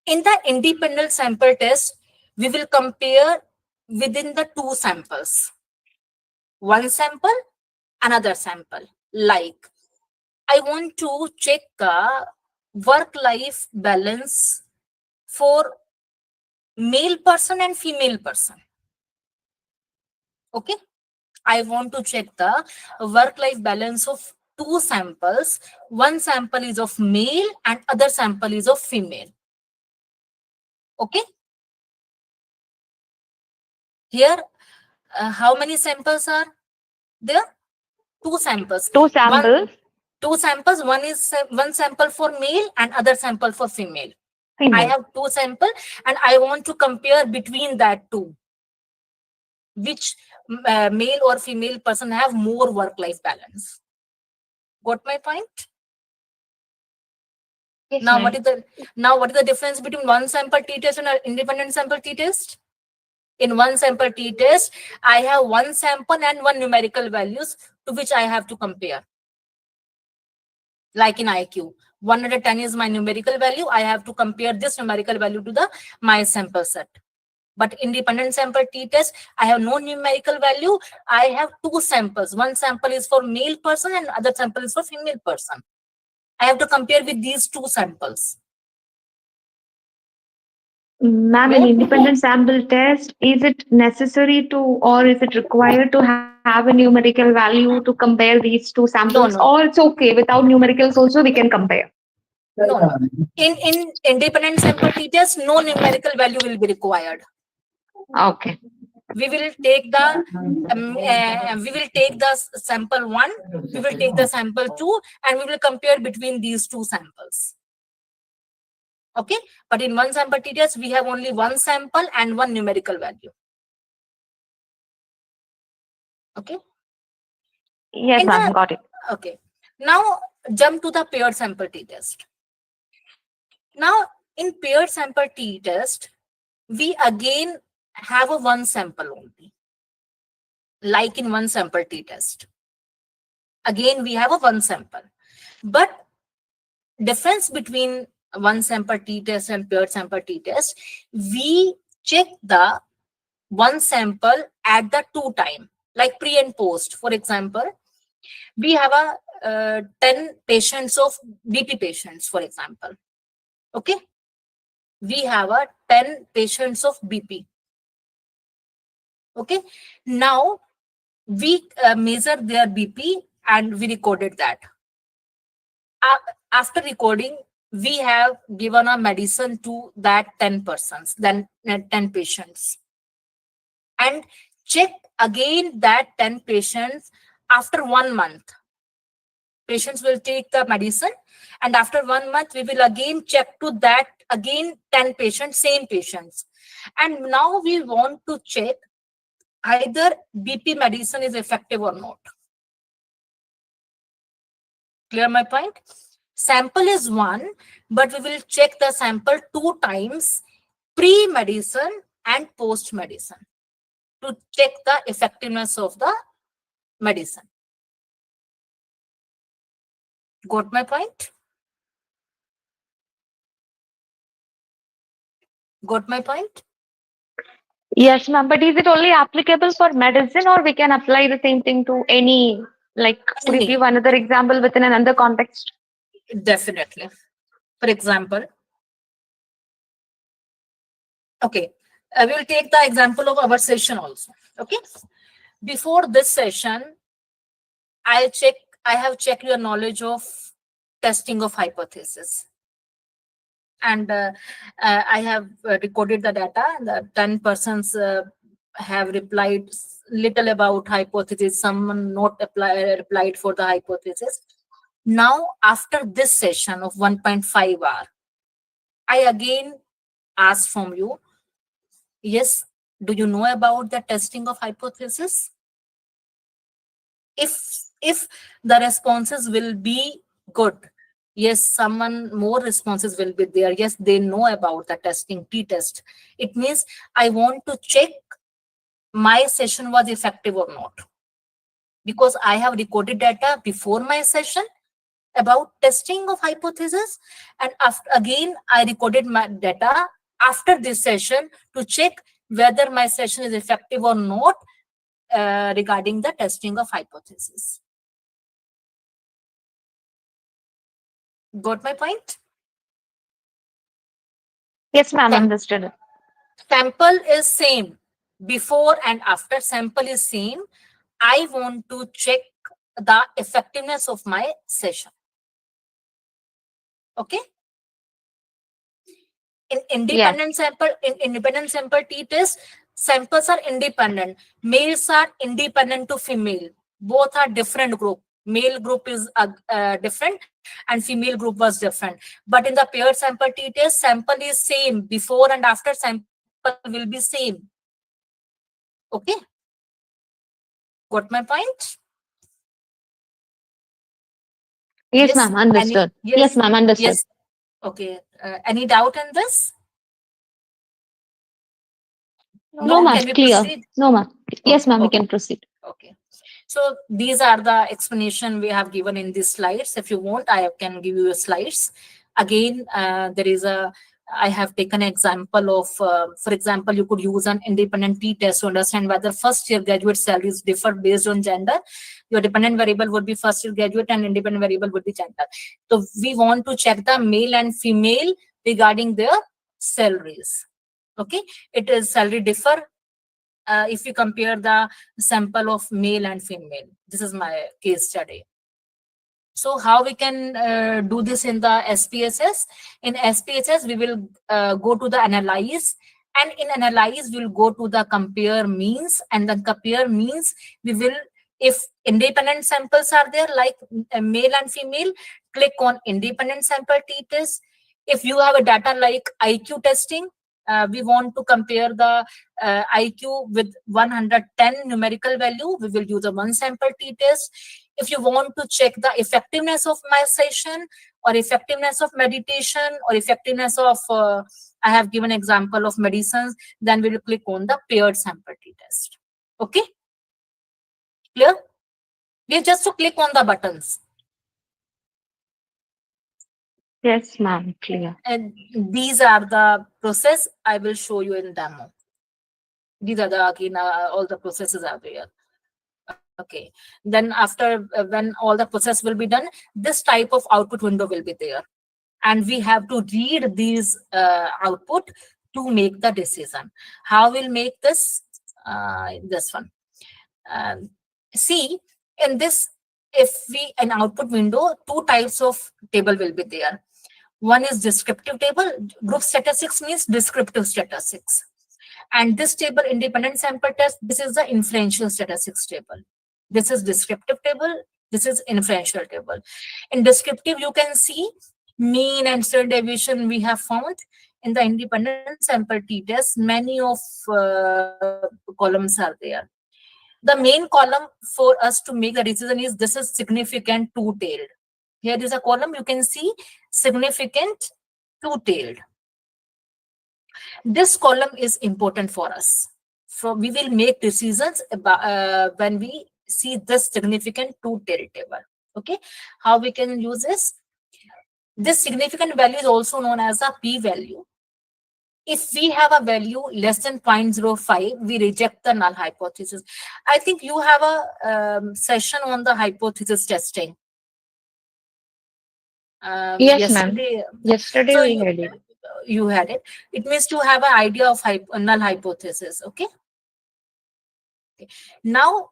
[SPEAKER 2] in the independent sample test, we will compare within the 2 samples. One sample, another sample. Like, I want to check the work-life balance for male person and female person. Okay, I want to check the work-life balance of 2 samples. One sample is of male and other sample is of female. Okay, here how many samples are there? 2 samples.
[SPEAKER 1] Two samples.
[SPEAKER 2] Two samples. One sample for male and other sample for female. I
[SPEAKER 1] Female.
[SPEAKER 2] have 2 sample and I want to compare between that 2. Which male or female person have more work-life balance? Got my point?
[SPEAKER 1] Yes,
[SPEAKER 2] Now,
[SPEAKER 1] ma'am.
[SPEAKER 2] what is the difference between one sample t-test and an independent sample t-test? In one sample t-test, I have one sample and one numerical values to which I have to compare. Like in IQ, 110 is my numerical value. I have to compare this numerical value to my sample set. But independent sample t-test, I have no numerical value. I have 2 samples. One sample is for male person and other sample is for female person. I have to compare with these 2 samples.
[SPEAKER 1] Ma'am, in independent sample test, is it necessary to or is it required to have a numerical value to compare these 2 samples?
[SPEAKER 2] No,
[SPEAKER 1] Or
[SPEAKER 2] no,
[SPEAKER 1] it's okay, without numericals also we can compare?
[SPEAKER 2] no. In independent sample t-test, no numerical value will be required.
[SPEAKER 1] Okay.
[SPEAKER 2] We will take the sample 1, we will take the sample 2, and we will compare between these 2 samples. Okay, but in one sample t-test, we have only one sample and one numerical value. Okay.
[SPEAKER 1] Yes, ma'am, got it.
[SPEAKER 2] Okay. Now jump to the paired sample t-test. Now in paired sample t-test, we again have a one sample only. Like in one sample t-test. Again, we have a one sample. But difference between one sample t-test and paired sample t-test, we check the one sample at the 2 time, like pre and post. For example, we have a 10 patients of BP patients, for example. Okay, we have a 10 patients of BP. Okay, now we measure their BP and we recorded that. After recording, we have given a medicine to that 10 persons, then 10 patients, and check again that 10 patients after 1 month. Patients will take the medicine, and after 1 month, we will again check to that again 10 patients, same patients. And now we want to check either BP medicine is effective or not. Clear my point? Sample is 1, but we will check the sample 2 times, pre-medicine and post-medicine, to check the effectiveness of the medicine. Got my point? Got my point?
[SPEAKER 1] Yes, ma'am. But is it only applicable for medicine, or we can apply the same thing to any? Like, could you give
[SPEAKER 2] Any,
[SPEAKER 1] another example within another context?
[SPEAKER 2] definitely. For example, okay, we will take the example of our session also. Okay, before this session, I have checked your knowledge of testing of hypothesis, and I have recorded the data. The 10 persons have replied little about hypothesis. Someone not replied for the hypothesis. Now, after this session of 1.5 hour, I again ask from you, yes, do you know about the testing of hypothesis? If the responses will be good, yes, someone more responses will be there, yes, they know about the testing t-test, it means I want to check my session was effective or not, because I have recorded data before my session about testing of hypothesis, and after, again I recorded my data after this session to check whether my session is effective or not regarding the testing of hypothesis. Got my point?
[SPEAKER 1] Yes, ma'am.
[SPEAKER 2] Sam-
[SPEAKER 1] Understood.
[SPEAKER 2] Sample is same, before and after sample is same. I want to check the effectiveness of my session. Okay. In
[SPEAKER 1] Yes.
[SPEAKER 2] independent sample t-test, samples are independent. Males are independent to female. Both are different group. Male group is different and female group was different. But in the paired sample t-test, sample is same. Before and after sample will be same. Okay. Got my point?
[SPEAKER 1] Yes,
[SPEAKER 2] Yes.
[SPEAKER 1] ma'am.
[SPEAKER 2] Any?
[SPEAKER 1] Understood. Yes,
[SPEAKER 2] Yes.
[SPEAKER 1] ma'am. Understood.
[SPEAKER 2] Yes. Okay. Any doubt in this?
[SPEAKER 1] No,
[SPEAKER 2] No.
[SPEAKER 1] ma'am.
[SPEAKER 2] Can we
[SPEAKER 1] Clear.
[SPEAKER 2] proceed?
[SPEAKER 1] No, ma'am. Yes,
[SPEAKER 2] Okay.
[SPEAKER 1] ma'am. We
[SPEAKER 2] Okay.
[SPEAKER 1] can proceed.
[SPEAKER 2] Okay. So these are the explanation we have given in these slides. If you want, I can give you slides. Again, there is a, I have taken an example of, for example, you could use an independent t-test to understand whether first year graduate salaries differ based on gender. Your dependent variable would be first year graduate and independent variable would be gender. So we want to check the male and female regarding their salaries. Okay, it is salary differ if you compare the sample of male and female. This is my case study. So how we can do this in the SPSS? In SPSS, we will go to the analyze, and in analyze, we'll go to the compare means, and then compare means we will, if independent samples are there like male and female, click on independent sample t-test. If you have a data like IQ testing, we want to compare the IQ with 110 numerical value, we will use a one sample t-test. If you want to check the effectiveness of my session or effectiveness of meditation or effectiveness of I have given example of medicines, then we will click on the paired sample t-test. Okay, clear? We have just to click on the buttons,
[SPEAKER 1] Yes, ma'am. Clear.
[SPEAKER 2] and these are the process I will show you in demo. These are the, again, all the processes are there. Okay, then after when all the process will be done, this type of output window will be there, and we have to read these output to make the decision. How we'll make this? This one. See, in this, if we an output window, two types of table will be there. One is descriptive table. Group statistics means descriptive statistics. And this table, independent sample test, this is the inferential statistics table. This is descriptive table. This is inferential table. In descriptive, you can see mean and standard deviation we have found. In the independent sample t-test, many of columns are there. The main column for us to make the decision is this is significant two-tailed. Here is a column, you can see significant two-tailed. This column is important for us. So we will make decisions about, when we see this significant two-tailed table. Okay, how we can use this? This significant value is also known as a p-value. If we have a value less than 0.05, we reject the null hypothesis. I think you have a session on the hypothesis testing.
[SPEAKER 1] Yes, ma'am.
[SPEAKER 2] Yesterday.
[SPEAKER 1] Yesterday
[SPEAKER 2] So
[SPEAKER 1] we had it.
[SPEAKER 2] you had it. It means to have an idea of null hypothesis. Okay. Now,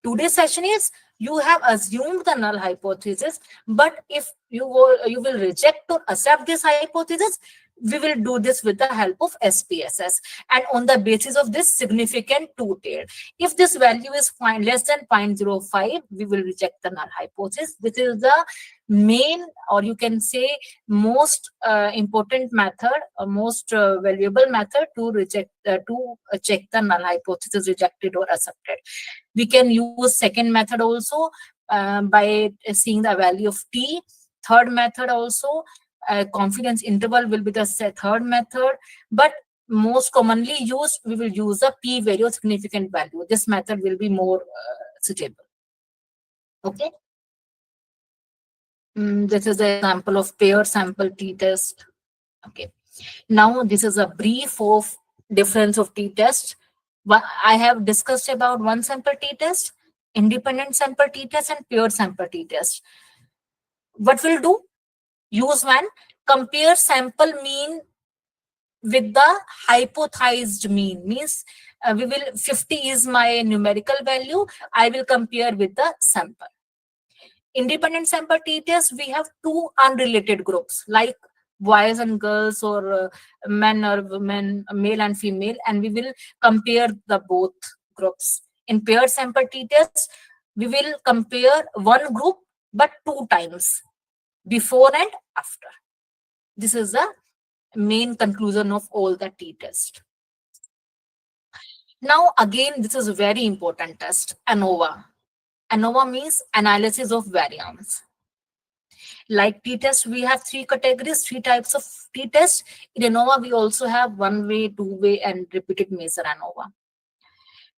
[SPEAKER 2] today's session is you have assumed the null hypothesis, but if you will reject or accept this hypothesis, we will do this with the help of SPSS, and on the basis of this significant two-tailed. If this value is less than 0.05, we will reject the null hypothesis. This is the main, or you can say most important method, most valuable method to reject to check the null hypothesis rejected or accepted. We can use second method also by seeing the value of t. Third method also, confidence interval will be the third method, but most commonly used, we will use a p-value, significant value. This method will be more suitable. Okay. This is the example of pair sample t-test. Okay. Now this is a brief of difference of t-test. I have discussed about one sample t-test, independent sample t-test, and pure sample t-test. What we'll do? Use one, compare sample mean with the hypothesized mean. Means we will 50 is my numerical value. I will compare with the sample. Independent sample t-test, we have two unrelated groups like boys and girls, or men or women, male and female, and we will compare the both groups. In paired sample t-test, we will compare one group but two times, before and after. This is the main conclusion of all the t-test. Now again, this is a very important test, ANOVA. ANOVA means analysis of variance. Like t-test, we have three categories, three types of t-test. In ANOVA, we also have one way, two way, and repeated measure ANOVA.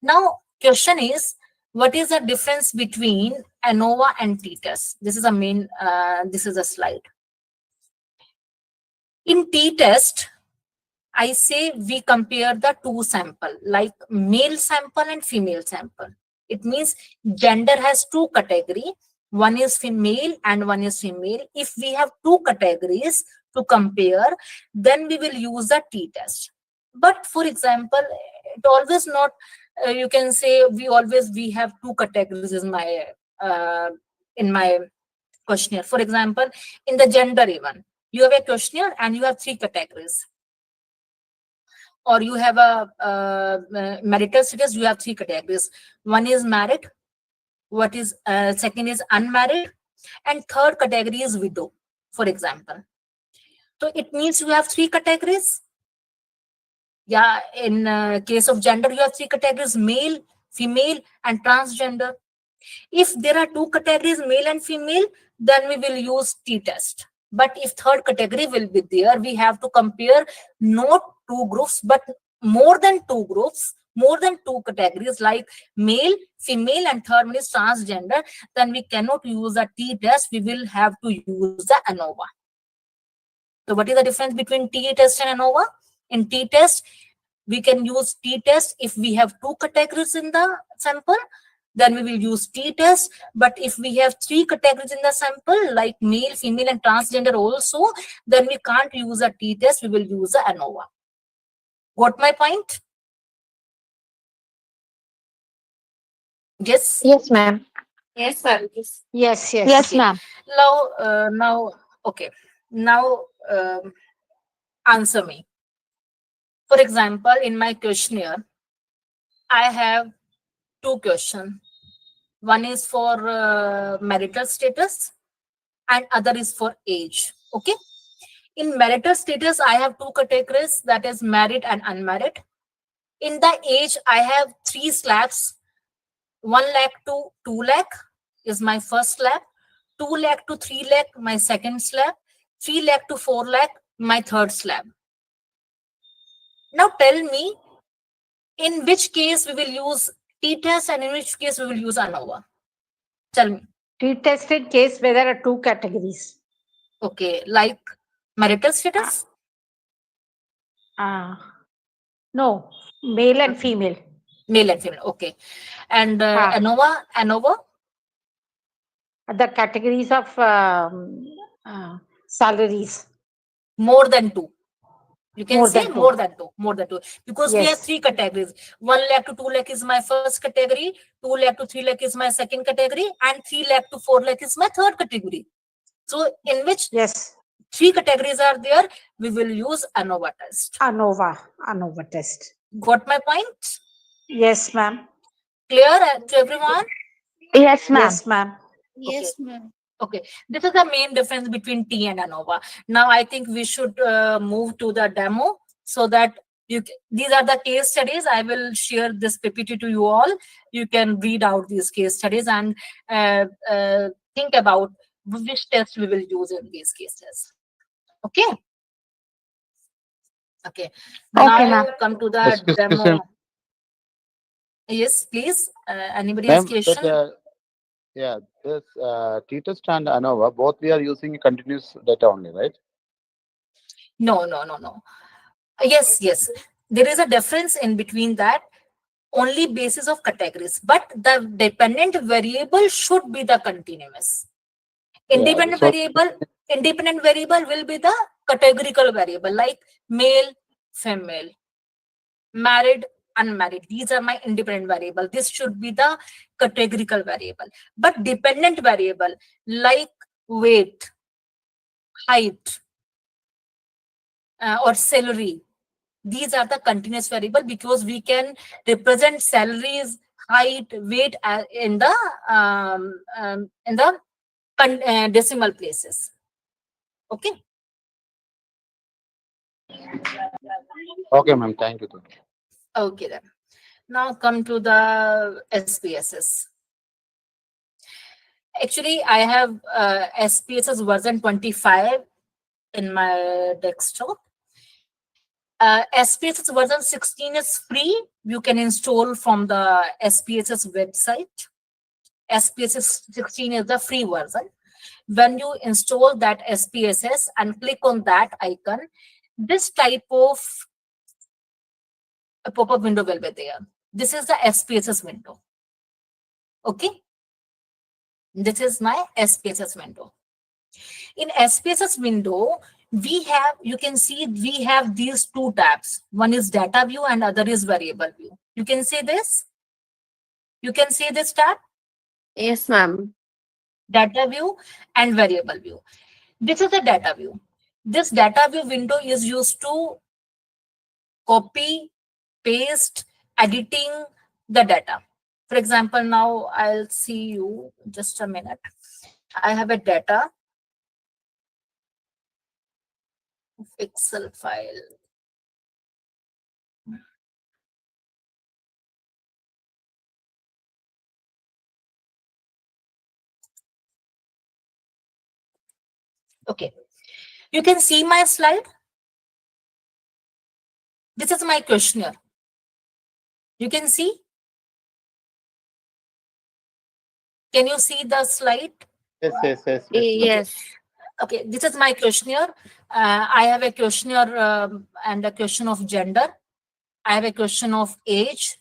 [SPEAKER 2] Now, question is, what is the difference between ANOVA and t-test? This is a main, this is a slide. In t-test, I say we compare the two sample, like male sample and female sample. It means gender has two categories. One is female and one is female. If we have two categories to compare, then we will use the t-test. But for example, it always not, you can say we have two categories in my questionnaire. For example, in the gender even, you have a questionnaire and you have three categories. Or you have a marital status, you have three categories. One is married, second is unmarried, and third category is widow, for example. So it means you have three categories. Yeah, in case of gender, you have three categories: male, female, and transgender. If there are two categories, male and female, then we will use t-test. But if third category will be there, we have to compare not two groups, but more than two groups, more than two categories, like male, female, and third one is transgender. Then we cannot use a t-test. We will have to use the ANOVA. So what is the difference between t-test and ANOVA? In t-test, we can use t-test if we have two categories in the sample. Then we will use t-test. But if we have three categories in the sample, like male, female, and transgender also, then we can't use a t-test. We will use the ANOVA. Got my point? Yes.
[SPEAKER 1] Yes, ma'am.
[SPEAKER 2] Yes, sir.
[SPEAKER 4] Yes, yes.
[SPEAKER 1] Yes, ma'am.
[SPEAKER 2] Now, okay. Now, answer me. For example, in my questionnaire, I have two questions. One is for marital status and other is for age. Okay. In marital status, I have two categories, that is married and unmarried. In the age, I have three slabs. 1 lakh to 2 lakh is my first slab. 2 lakh to 3 lakh, my second slab. 3 lakh to 4 lakh, my third slab. Now tell me, in which case we will use t-test and in which case we will use ANOVA? Tell me.
[SPEAKER 4] T-tested case where there are two categories.
[SPEAKER 2] Okay, like marital status?
[SPEAKER 4] Uh, no, male and female.
[SPEAKER 2] Male and female. Okay. And ANOVA,
[SPEAKER 4] The categories of salaries.
[SPEAKER 2] more than two. You can
[SPEAKER 4] More
[SPEAKER 2] say
[SPEAKER 4] than two.
[SPEAKER 2] more than two, because we have
[SPEAKER 4] Yes.
[SPEAKER 2] three categories. 1 lakh to 2 lakh is my first category, 2 lakh to 3 lakh is my second category, and 3 lakh to 4 lakh is my third category. So in which
[SPEAKER 4] Yes.
[SPEAKER 2] three categories are there, we will use ANOVA test.
[SPEAKER 4] ANOVA test.
[SPEAKER 2] Got my point?
[SPEAKER 4] Yes, ma'am.
[SPEAKER 2] Clear to everyone?
[SPEAKER 1] Yes, ma'am.
[SPEAKER 4] Yes, ma'am.
[SPEAKER 2] Okay.
[SPEAKER 3] Yes, ma'am.
[SPEAKER 2] Okay, this is the main difference between T and ANOVA. Now I think we should move to the demo, so that these are the case studies. I will share this PPT to you all. You can read out these case studies and think about which test we will use in these cases. Okay. Okay.
[SPEAKER 1] Okay,
[SPEAKER 2] Now
[SPEAKER 1] ma'am.
[SPEAKER 2] come to the
[SPEAKER 5] Excuse me,
[SPEAKER 2] demo. Yes, please. Anybody has
[SPEAKER 5] ma'am. That
[SPEAKER 2] question?
[SPEAKER 5] yeah, this T-test and ANOVA, both we are using continuous data only, right?
[SPEAKER 2] No, no, no, no. Yes, yes. There is a difference in between that. Only basis of categories, but the dependent variable should be the continuous.
[SPEAKER 5] Yeah.
[SPEAKER 2] Independent
[SPEAKER 5] So
[SPEAKER 2] variable will be the categorical variable, like male, female, married, unmarried. These are my independent variable. This should be the categorical variable. But dependent variable like weight, height, or salary, these are the continuous variable, because we can represent salaries, height, weight in the decimal places. Okay.
[SPEAKER 5] okay, ma'am. Thank you.
[SPEAKER 2] Okay then. Now come to the SPSS. Actually, I have SPSS version 25 in my desktop. SPSS version 16 is free. You can install from the SPSS website. SPSS 16 is the free version. When you install that SPSS and click on that icon, this type of a pop-up window will be there. This is the SPSS window. Okay. This is my SPSS window. In SPSS window, you can see we have these two tabs. One is data view and other is variable view. You can see this. You can see this tab,
[SPEAKER 1] Yes, ma'am.
[SPEAKER 2] data view and variable view. This is the data view. This data view window is used to copy, paste, editing the data. For example, now I'll see you just a minute. I have a data Excel file. Okay, you can see my slide. This is my questionnaire. You can see. Can you see the slide?
[SPEAKER 5] Yes.
[SPEAKER 1] Yes.
[SPEAKER 2] Okay, this is my questionnaire. I have a questionnaire and a question of gender. I have a question of age.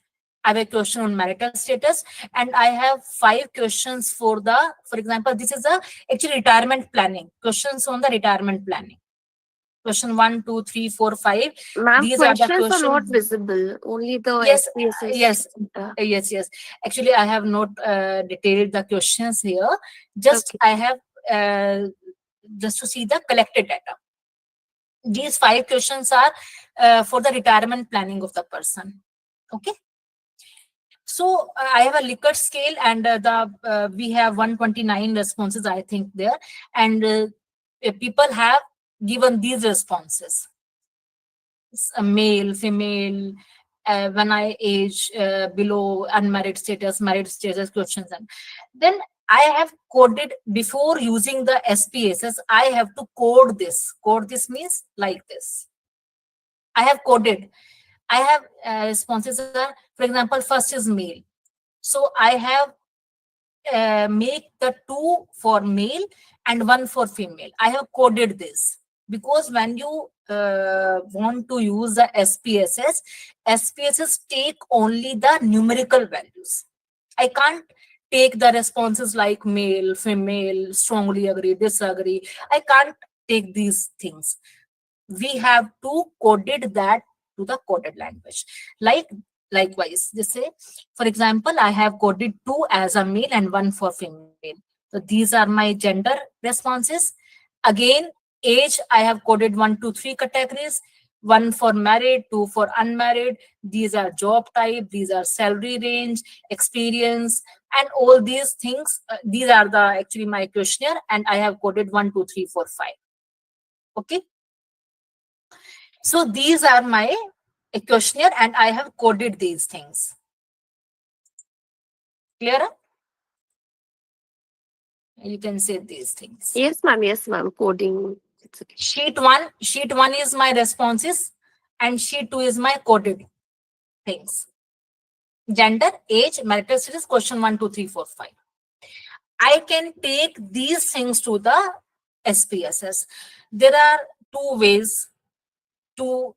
[SPEAKER 2] I have a question on marital status, and I have 5 questions for example, this is actually retirement planning. Questions on the retirement planning. Question 1, 2, 3, 4, 5.
[SPEAKER 1] Ma'am,
[SPEAKER 2] These are the
[SPEAKER 1] questions are not
[SPEAKER 2] questions.
[SPEAKER 1] visible. Only the
[SPEAKER 2] Yes,
[SPEAKER 1] SPSS.
[SPEAKER 2] yes. Actually, I have not detailed the questions here. Just
[SPEAKER 1] Okay.
[SPEAKER 2] I have just to see the collected data. These 5 questions are for the retirement planning of the person. Okay. So I have a Likert scale, and we have 129 responses, I think, there, and people have given these responses: male, female, when I age, below, unmarried status, married status, questions, and then I have coded before using the SPSS. I have to code this. Code this means like this. I have coded. I have responses are, for example, first is male. So I have make the 2 for male and 1 for female. I have coded this. Because when you want to use the SPSS take only the numerical values. I can't take the responses like male, female, strongly agree, disagree. I can't take these things. We have to coded that to the coded language. Likewise, they say, for example, I have coded 2 as a male and 1 for female. So these are my gender responses. Again, age, I have coded 1, 2, 3 categories. 1 for married, 2 for unmarried. These are job type, these are salary range, experience, and all these things. These are the actually my questionnaire, and I have coded 1, 2, 3, 4, 5. Okay. So these are my questionnaire, and I have coded these things. Clear? You can say these things.
[SPEAKER 1] Yes, ma'am. Yes, ma'am. Coding. It's okay.
[SPEAKER 2] Sheet one is my responses, and sheet 2 is my coded things. Gender, age, marital status, question 1, 2, 3, 4, 5. I can take these things to the SPSS. There are two ways to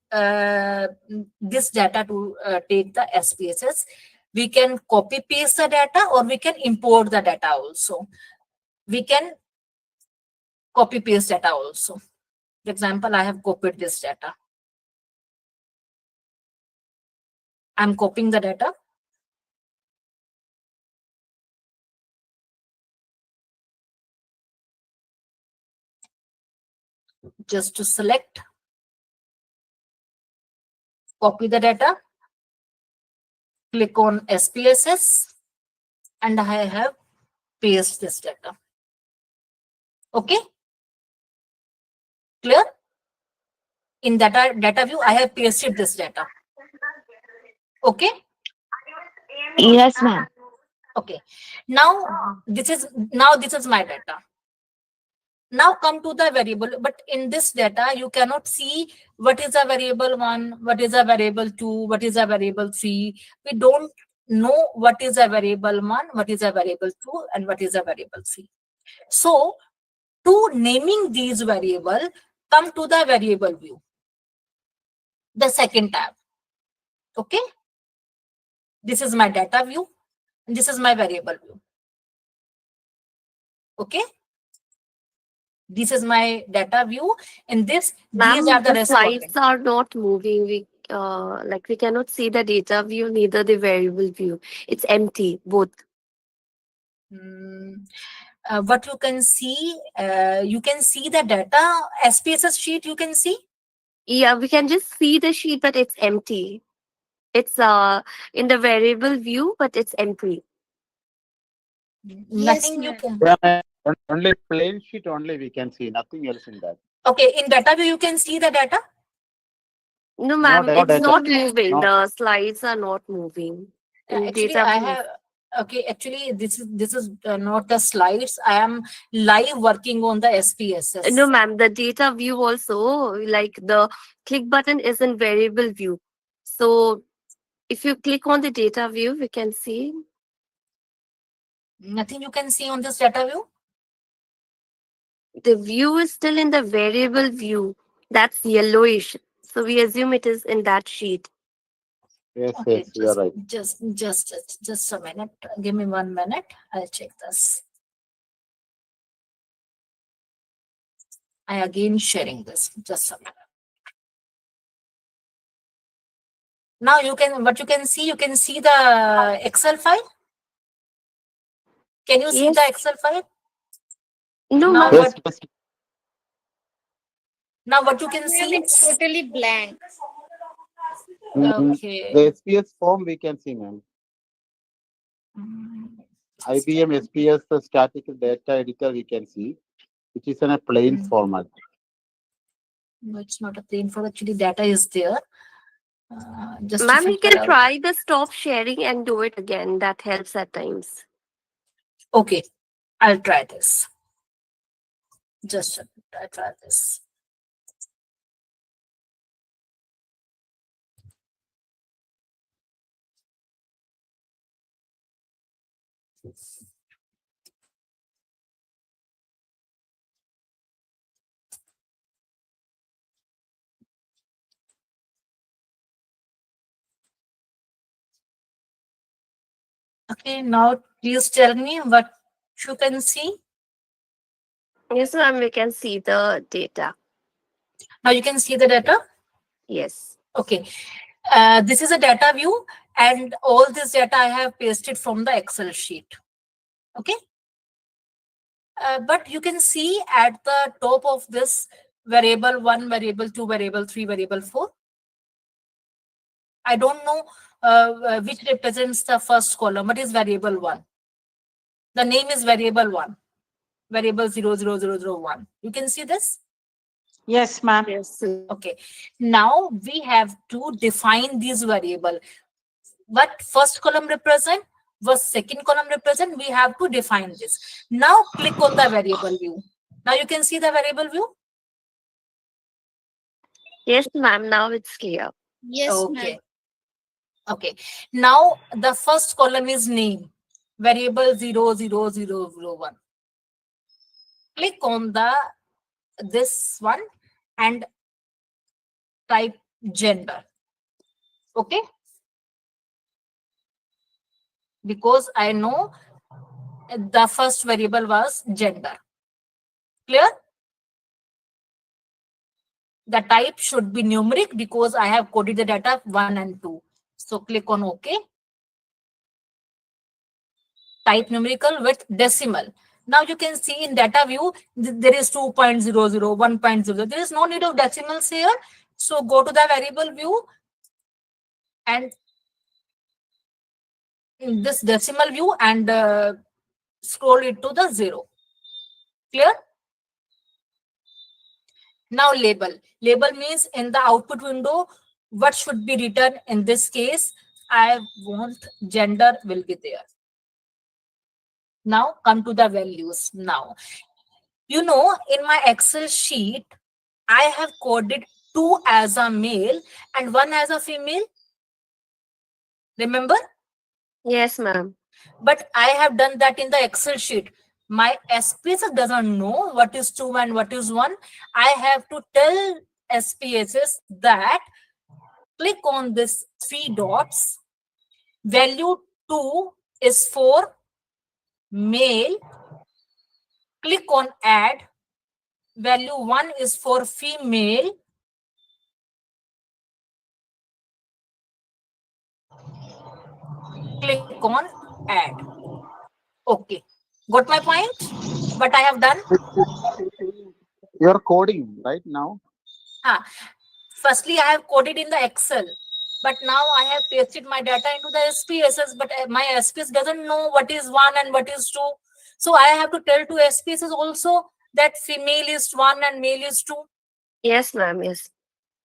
[SPEAKER 2] this data to take the SPSS. We can copy paste the data, or we can import the data also. We can copy paste data also. For example, I have copied this data. I'm copying the data. Just to select, copy the data, click on SPSS, and I have paste this data. Okay, clear? In data view, I have pasted this data. Okay.
[SPEAKER 1] Yes, ma'am.
[SPEAKER 2] Okay. Now this is my data. Now come to the variable, but in this data you cannot see what is a variable 1, what is a variable 2, what is a variable 3. We don't know what is a variable 1, what is a variable 2, and what is a variable 3. So to naming these variable, come to the variable view, the second tab. Okay, this is my data view, and this is my variable view. Okay, this is my data view. In this, these are
[SPEAKER 1] Ma'am,
[SPEAKER 2] the
[SPEAKER 1] the slides
[SPEAKER 2] respondents.
[SPEAKER 1] are not moving. We cannot see the data view, neither the variable view. It's empty, both.
[SPEAKER 2] What you can see the data SPSS sheet. You can see.
[SPEAKER 1] Yeah, we can just see the sheet, but it's empty. It's in the variable view, but it's empty.
[SPEAKER 2] Nothing you
[SPEAKER 3] ma'am.
[SPEAKER 2] can.
[SPEAKER 5] Yeah, ma'am. Only plain sheet only we can see, nothing else in that.
[SPEAKER 2] Okay, in data view you can see the data.
[SPEAKER 1] No,
[SPEAKER 5] No
[SPEAKER 1] ma'am,
[SPEAKER 5] data.
[SPEAKER 1] it's not
[SPEAKER 3] No,
[SPEAKER 1] moving.
[SPEAKER 5] No.
[SPEAKER 1] The slides are not moving. In
[SPEAKER 2] Actually,
[SPEAKER 1] data
[SPEAKER 2] I
[SPEAKER 1] view.
[SPEAKER 2] have. Okay, actually, this is not the slides. I am live working on the SPSS.
[SPEAKER 1] No, ma'am, the data view also, like the click button is in variable view. So if you click on the data view, we can see.
[SPEAKER 2] Nothing you can see on this data view.
[SPEAKER 1] The view is still in the variable view. That's yellowish. So we assume it is in that sheet.
[SPEAKER 5] Yes,
[SPEAKER 2] Okay,
[SPEAKER 5] yes, you are right.
[SPEAKER 2] just a minute. Give me 1 minute. I'll check this. I again sharing this. Just a minute. Now you can see the Excel file. Can you see the
[SPEAKER 1] Yes.
[SPEAKER 2] Excel file?
[SPEAKER 1] No,
[SPEAKER 2] Now
[SPEAKER 1] ma'am.
[SPEAKER 5] Yes,
[SPEAKER 2] what
[SPEAKER 5] yes.
[SPEAKER 2] now what you can
[SPEAKER 3] Ma'am,
[SPEAKER 2] see?
[SPEAKER 3] it's totally blank.
[SPEAKER 2] Okay.
[SPEAKER 5] The SPS form we can see, ma'am.
[SPEAKER 2] Mm,
[SPEAKER 5] IBM SPS the static data editor we can see, which is in a plain format.
[SPEAKER 2] No, it's not a plain for actually data is there. Just to
[SPEAKER 1] Ma'am, you
[SPEAKER 2] figure
[SPEAKER 1] can
[SPEAKER 2] out.
[SPEAKER 1] try the stop sharing and do it again. That helps at times.
[SPEAKER 2] Okay, I'll try this. Just a minute, I'll try this. Okay, now please tell me what you can see.
[SPEAKER 1] Yes, ma'am, we can see the data.
[SPEAKER 2] Now you can see the data.
[SPEAKER 1] Yes.
[SPEAKER 2] Okay, this is a data view, and all this data I have pasted from the Excel sheet. Okay, but you can see at the top of this variable 1, variable 2, variable 3, variable 4. I don't know which represents the first column, but is variable 1. The name is variable 1, variable 00001. You can see this?
[SPEAKER 4] Yes, ma'am.
[SPEAKER 1] Yes.
[SPEAKER 2] Okay. Now we have to define these variable. What first column represent, what second column represent, we have to define this. Now click on the variable view. Now you can see the variable view.
[SPEAKER 1] Yes, ma'am. Now it's clear.
[SPEAKER 3] Yes, ma'am.
[SPEAKER 2] Okay. Okay. Now the first column is name, variable 00001. Click on the this one and type gender. Okay. Because I know the first variable was gender. Clear? The type should be numeric because I have coded the data 1 and 2. So click on OK. Type numerical with decimal. Now you can see in data view, there is 2.00, 1.0. There is no need of decimals here. So go to the variable view and in this decimal view and scroll it to the 0. Clear? Now label. Label means in the output window, what should be written. In this case, I want gender will be there. Now come to the values. Now, you know, in my Excel sheet, I have coded 2 as a male and 1 as a female. Remember?
[SPEAKER 1] Yes, ma'am.
[SPEAKER 2] But I have done that in the Excel sheet. My SPSS doesn't know what is 2 and what is 1. I have to tell SPSS that click on this 3 dots. Value 2 is for male. Click on add. Value 1 is for female. Click on add. Okay. Got my point? What I have done?
[SPEAKER 5] You're coding right now.
[SPEAKER 2] Ah, firstly, I have coded in the Excel. But now I have pasted my data into the SPSS, but my SPSS doesn't know what is 1 and what is 2. So I have to tell to SPSS also that female is 1 and male is 2.
[SPEAKER 1] Yes, ma'am. Yes.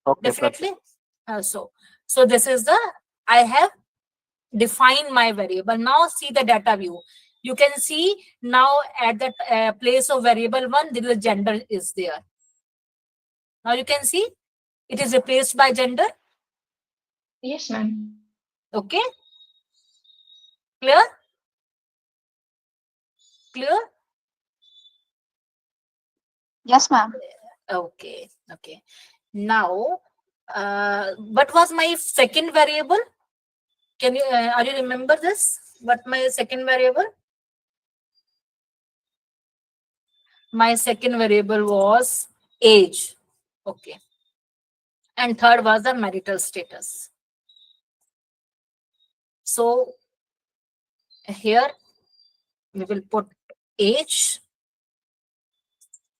[SPEAKER 5] Okay,
[SPEAKER 2] Definitely. So this is the, I have defined my variable. Now see the data view. You can see now at the place of variable 1, there is a gender is there. Now you can see it is replaced by gender.
[SPEAKER 3] Yes, ma'am.
[SPEAKER 2] Okay. Clear? Clear?
[SPEAKER 3] Yes, ma'am.
[SPEAKER 2] Okay. Okay. Now, what was my second variable? Can you, are you remember this? What my second variable? My second variable was age. Okay. And third was the marital status. So here we will put age,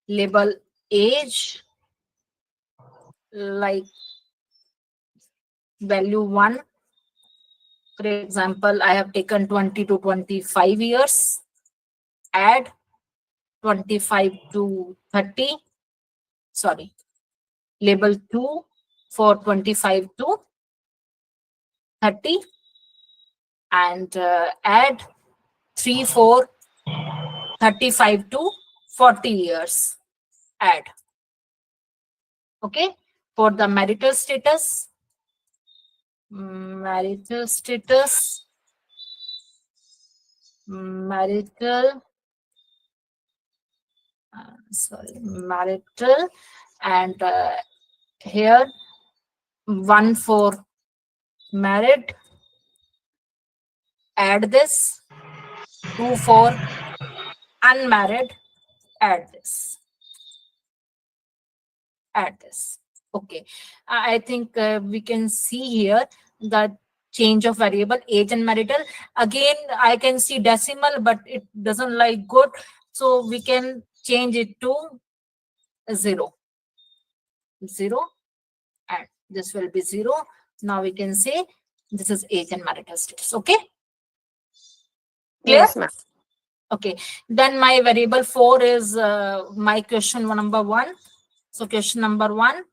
[SPEAKER 2] label age like value 1. For example, I have taken 20 to 25 years. Add 25 to 30. Sorry. Label 2 for 25 to 30. And add 3 for 35 to 40 years. Add. Okay. For the marital status, marital marital, and here 1 for married, add this. 2 for unmarried, add this. Add this. Okay. I think we can see here the change of variable age and marital. Again, I can see decimal, but it doesn't like good. So we can change it to 0. 0, and this will be 0. Now we can say this is age and marital status. Okay. Clear?
[SPEAKER 1] Yes, ma'am.
[SPEAKER 2] Okay. Then my variable 4 is my question number 1. So question number 1.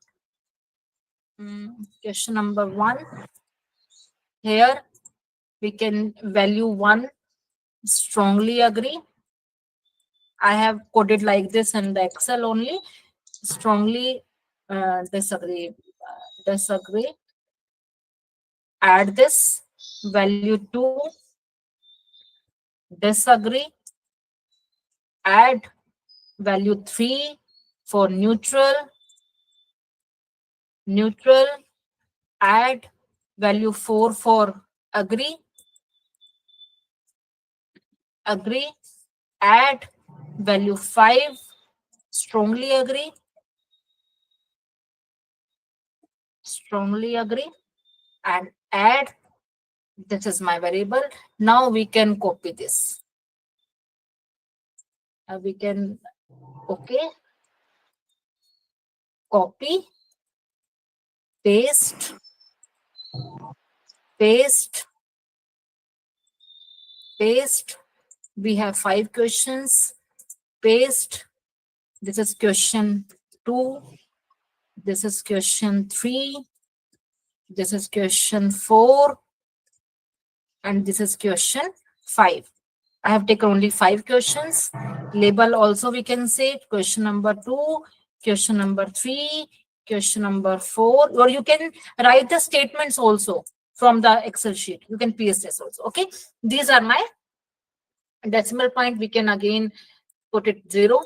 [SPEAKER 2] Question number 1. Here we can value 1, strongly agree. I have coded like this in the Excel only. Strongly disagree. Disagree. Add this. Value 2. Disagree. Add. Value 3 for neutral. Neutral. Add. Value 4 for agree. Agree. Add. Value 5. Strongly agree. Strongly agree. And add. This is my variable. Now we can copy this. We can, okay, copy, paste, paste, paste. We have 5 questions. Paste. This is question 2. This is question 3. This is question 4. And this is question 5. I have taken only 5 questions. Label also we can say question number 2, question number 3, question number 4, or you can write the statements also from the Excel sheet. You can paste this also. Okay. These are my decimal point. We can again put it 0,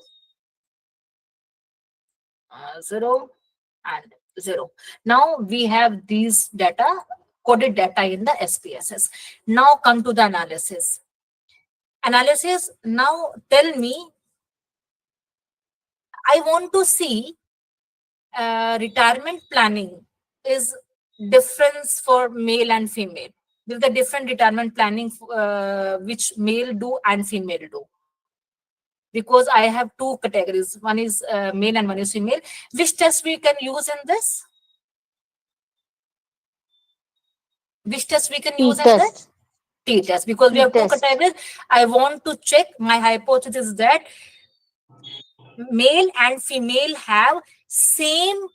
[SPEAKER 2] 0 and 0. Now we have these data, coded data in the SPSS. Now come to the analysis. Analysis, now tell me, I want to see retirement planning is difference for male and female. With the different retirement planning which male do and female do. Because I have 2 categories. One is male and one is female. Which test we can use in this? Which test we can use in this? T-test. Because we have 2 categories. I want to check my hypothesis that male and female have same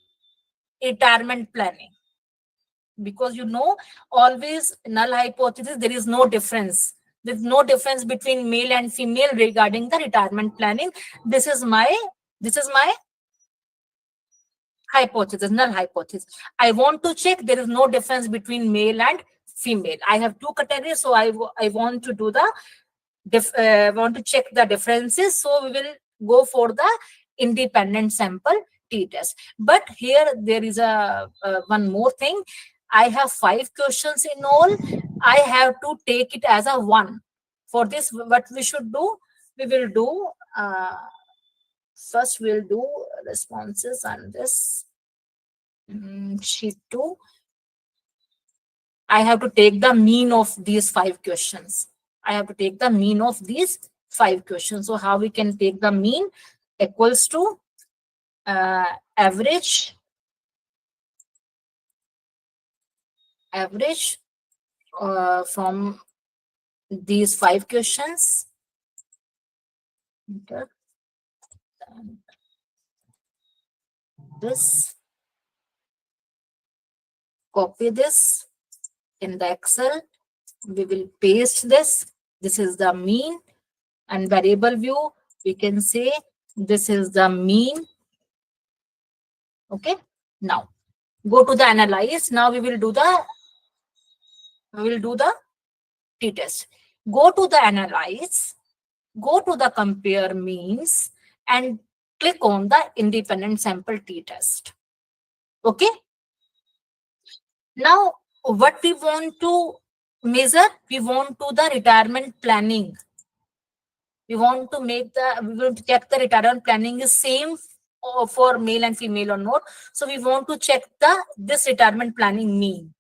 [SPEAKER 2] retirement planning. Because you know, always null hypothesis, there is no difference. There's no difference between male and female regarding the retirement planning. This is my hypothesis, null hypothesis. I want to check there is no difference between male and female. I have 2 categories, so I want to do the want to check the differences. So we will go for the independent sample t-test. But here there is a one more thing. I have 5 questions in all. I have to take it as a 1. For this, what we should do, we will do first we'll do responses on this sheet 2. I have to take the mean of these 5 questions. I have to take the mean of these 5 questions. So how we can take the mean? Equals to average from these 5 questions. This, copy this in the Excel. We will paste this. This is the mean, and variable view, we can say this is the mean. Okay. Now go to the analyze. Now we will do the t-test. Go to the analyze, go to the compare means, and click on the independent sample t-test. Okay. Now what we want to measure? We want to the retirement planning. We want to make we want to check the retirement planning is same for male and female or not. So we want to check this retirement planning mean.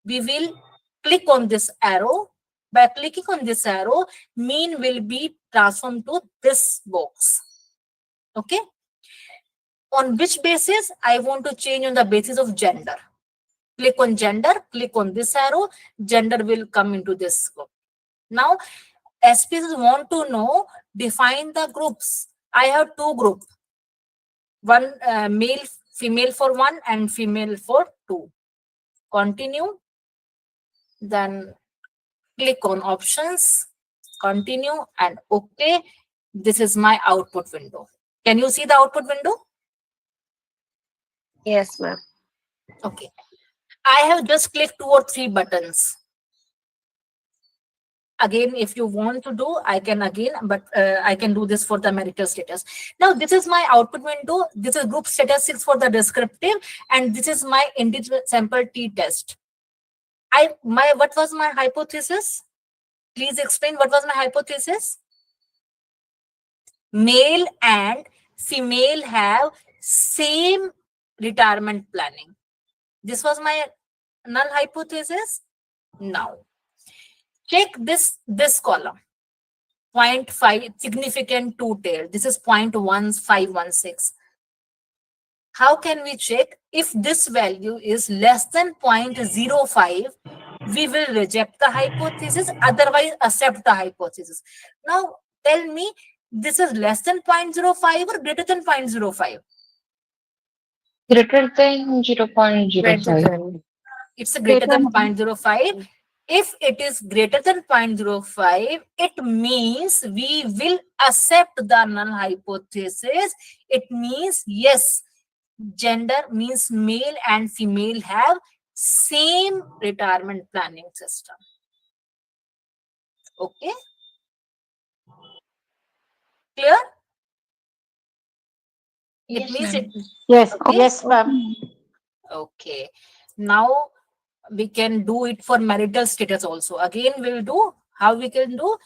[SPEAKER 2] We will click on this arrow. By clicking on this arrow, mean will be transformed to this box. Okay. On which basis? I want to change on the basis of gender. Click on gender, click on this arrow, gender will come into this group. Now, SPSS want to know, define the groups. I have two groups. One male, female for one and female for two. Continue. Then click on options, continue and OK. This is my output window. Can you see the output window?
[SPEAKER 1] Yes, ma'am.
[SPEAKER 2] Okay. I have just clicked 2 or 3 buttons. Again, if you want to do, I can again, but I can do this for the marital status. Now, this is my output window. This is group status 6 for the descriptive, and this is my individual sample t-test. What was my hypothesis? Please explain what was my hypothesis. Male and female have same retirement planning. This was my null hypothesis. Now, check this column. 0.5 significant two-tail. This is 0.1516. How can we check? If this value is less than 0.05, we will reject the hypothesis, otherwise accept the hypothesis. Now, tell me, this is less than 0.05 or greater than 0.05?
[SPEAKER 6] Greater than 0.05.
[SPEAKER 1] Greater than.
[SPEAKER 2] It's greater than 0.05. If it is greater than 0.05, it means we will accept the null hypothesis. It means yes, gender means male and female have same retirement planning system. Okay? Clear? It
[SPEAKER 3] Yes,
[SPEAKER 2] means
[SPEAKER 3] ma'am.
[SPEAKER 2] it.
[SPEAKER 4] Yes,
[SPEAKER 2] Okay.
[SPEAKER 4] yes, ma'am.
[SPEAKER 2] Okay. Now we can do it for marital status also. Again, we'll do how we can do.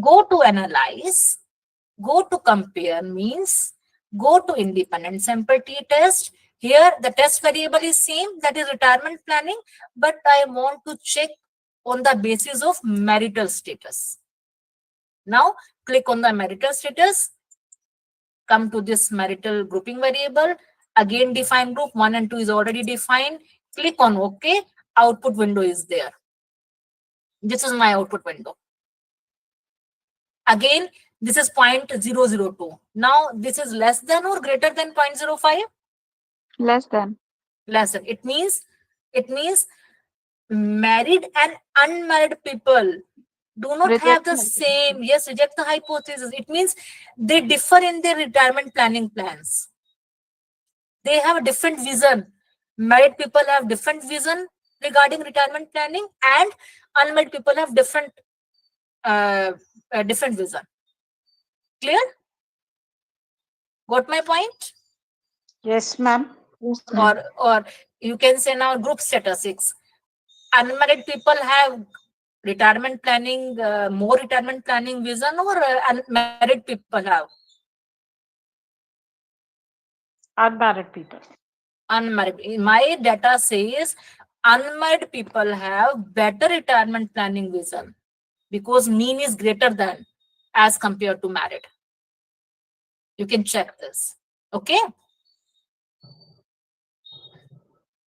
[SPEAKER 2] Go to analyze, go to compare means, go to independent sample t-test. Here the test variable is same, that is retirement planning, but I want to check on the basis of marital status. Now click on the marital status, come to this marital grouping variable, again define group 1 and 2 is already defined. Click on OK, output window is there. This is my output window. Again, this is 0.002. Now, this is less than or greater than 0.05?
[SPEAKER 6] Less than.
[SPEAKER 2] Less than. It means married and unmarried people do not have the same, yes, reject the hypothesis. It means they differ in their retirement planning plans. They have a different vision. Married people have different vision regarding retirement planning, and unmarried people have different vision. Clear? Got my point?
[SPEAKER 4] Yes, ma'am.
[SPEAKER 2] Or you can say now group statistics. Unmarried people have retirement planning, more retirement planning vision, or unmarried people have?
[SPEAKER 4] Unmarried people.
[SPEAKER 2] Unmarried. My data says unmarried people have better retirement planning vision because mean is greater than as compared to married. You can check this. Okay.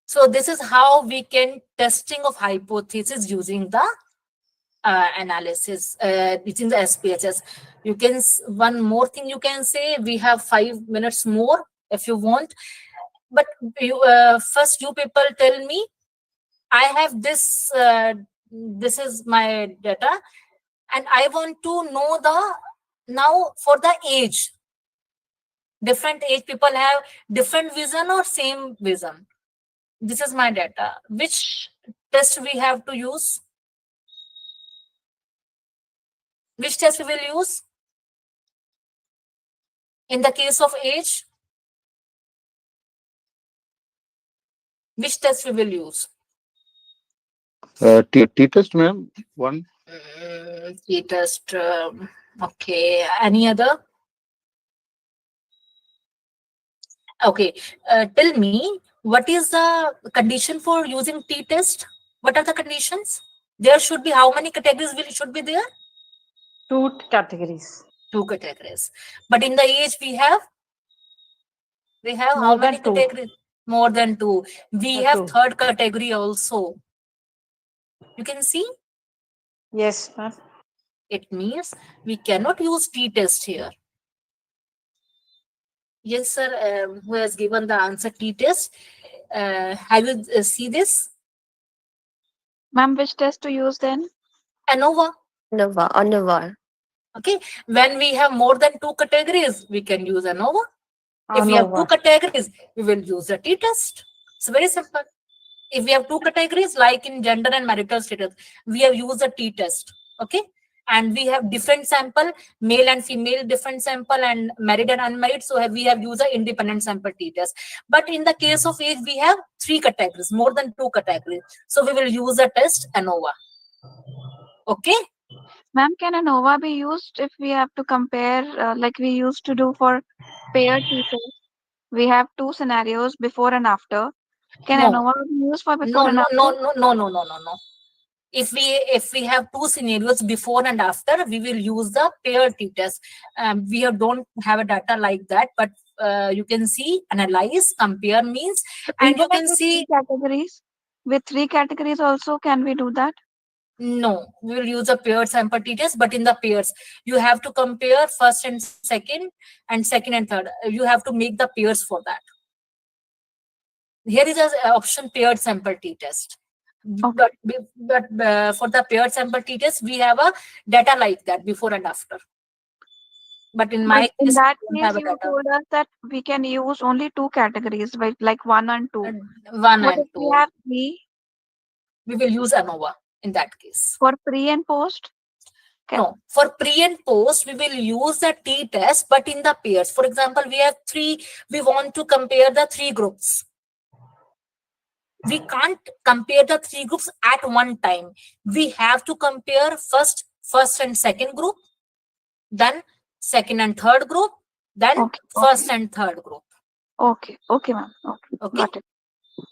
[SPEAKER 2] So this is how we can testing of hypothesis using the analysis, using the SPSS. You can, one more thing you can say, we have 5 minutes more if you want. But you, first you people tell me, I have this, this is my data, and I want to know now for the age. Different age people have different vision or same vision. This is my data. Which test we have to use? Which test we will use? In the case of age, which test we will use?
[SPEAKER 5] T-test, ma'am. One.
[SPEAKER 2] T-test. Okay. Any other? Okay. Tell me, what is the condition for using T-test? What are the conditions? There should be how many categories should be there?
[SPEAKER 4] 2 categories.
[SPEAKER 2] 2 categories. But in the age we have how
[SPEAKER 4] More
[SPEAKER 2] many
[SPEAKER 4] than 2.
[SPEAKER 2] categories? More than 2. We have
[SPEAKER 4] 2.
[SPEAKER 2] third category also. You can see
[SPEAKER 4] Yes, ma'am.
[SPEAKER 2] it means we cannot use T-test here. Yes, sir. Who has given the answer T-test? Have you see this?
[SPEAKER 6] Ma'am, which test to use then?
[SPEAKER 2] ANOVA.
[SPEAKER 1] ANOVA.
[SPEAKER 2] Okay. When we have more than 2 categories, we can use ANOVA. If we have 2
[SPEAKER 4] ANOVA.
[SPEAKER 2] categories, we will use a T-test. It's very simple. If we have 2 categories, like in gender and marital status, we have used a T-test. Okay. And we have different sample, male and female different sample, and married and unmarried. So we have used an independent sample T-test. But in the case of age, we have 3 categories, more than 2 categories. So we will use a test ANOVA. Okay.
[SPEAKER 6] Ma'am, can ANOVA be used if we have to compare, like we used to do for paired T-test? We have 2 scenarios, before and after. Can
[SPEAKER 2] No.
[SPEAKER 6] ANOVA be used for before
[SPEAKER 2] No,
[SPEAKER 6] and
[SPEAKER 2] no,
[SPEAKER 6] after?
[SPEAKER 2] no. If we have 2 scenarios before and after, we will use the pair T-test. Don't have a data like that, but you can see, analyze, compare means, and you
[SPEAKER 6] Even
[SPEAKER 2] can
[SPEAKER 6] with
[SPEAKER 2] see.
[SPEAKER 6] 3 categories, with 3 categories also, can we do that?
[SPEAKER 2] No, we will use a paired sample T-test, but in the pairs, you have to compare first and second and third. You have to make the pairs for that. Here is an option paired sample T-test.
[SPEAKER 6] Okay.
[SPEAKER 2] But for the paired sample T-test, we have a data like that before and after. But in my
[SPEAKER 6] But in
[SPEAKER 2] case,
[SPEAKER 6] that
[SPEAKER 2] we don't
[SPEAKER 6] case,
[SPEAKER 2] have a
[SPEAKER 6] you
[SPEAKER 2] data.
[SPEAKER 6] told us that we can use only 2 categories, right? Like 1 and 2.
[SPEAKER 2] 1
[SPEAKER 6] What
[SPEAKER 2] and
[SPEAKER 6] if we
[SPEAKER 2] 2.
[SPEAKER 6] have 3
[SPEAKER 2] We will use ANOVA in that case.
[SPEAKER 6] for pre and post? Okay.
[SPEAKER 2] No, for pre and post, we will use the T-test, but in the pairs. For example, we have 3, we want to compare the 3 groups. We can't compare the 3 groups at one time. We have to compare first and second group, then second and third group, then
[SPEAKER 6] Okay.
[SPEAKER 2] first and third group.
[SPEAKER 6] Okay. Okay, ma'am. Okay.
[SPEAKER 2] Okay.
[SPEAKER 6] Got it.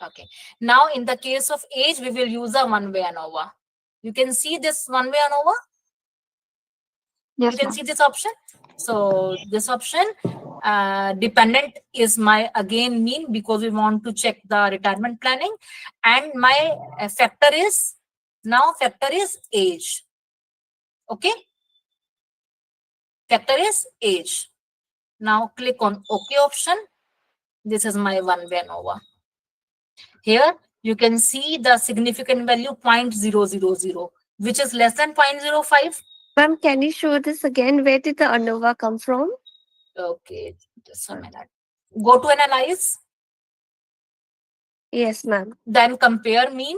[SPEAKER 2] Okay. Now, in the case of age, we will use a one-way ANOVA. You can see this one-way ANOVA.
[SPEAKER 6] Yes,
[SPEAKER 2] You can
[SPEAKER 6] ma'am.
[SPEAKER 2] see this option. So this option, dependent is my again mean, because we want to check the retirement planning, and my factor is age. Okay. Factor is age. Now click on OK option. This is my one-way ANOVA. Here you can see the significant value 0.000, which is less than 0.05.
[SPEAKER 1] Ma'am, can you show this again? Where did the ANOVA come from?
[SPEAKER 2] Okay, just a minute. Go to analyze,
[SPEAKER 1] Yes, ma'am.
[SPEAKER 2] then compare mean.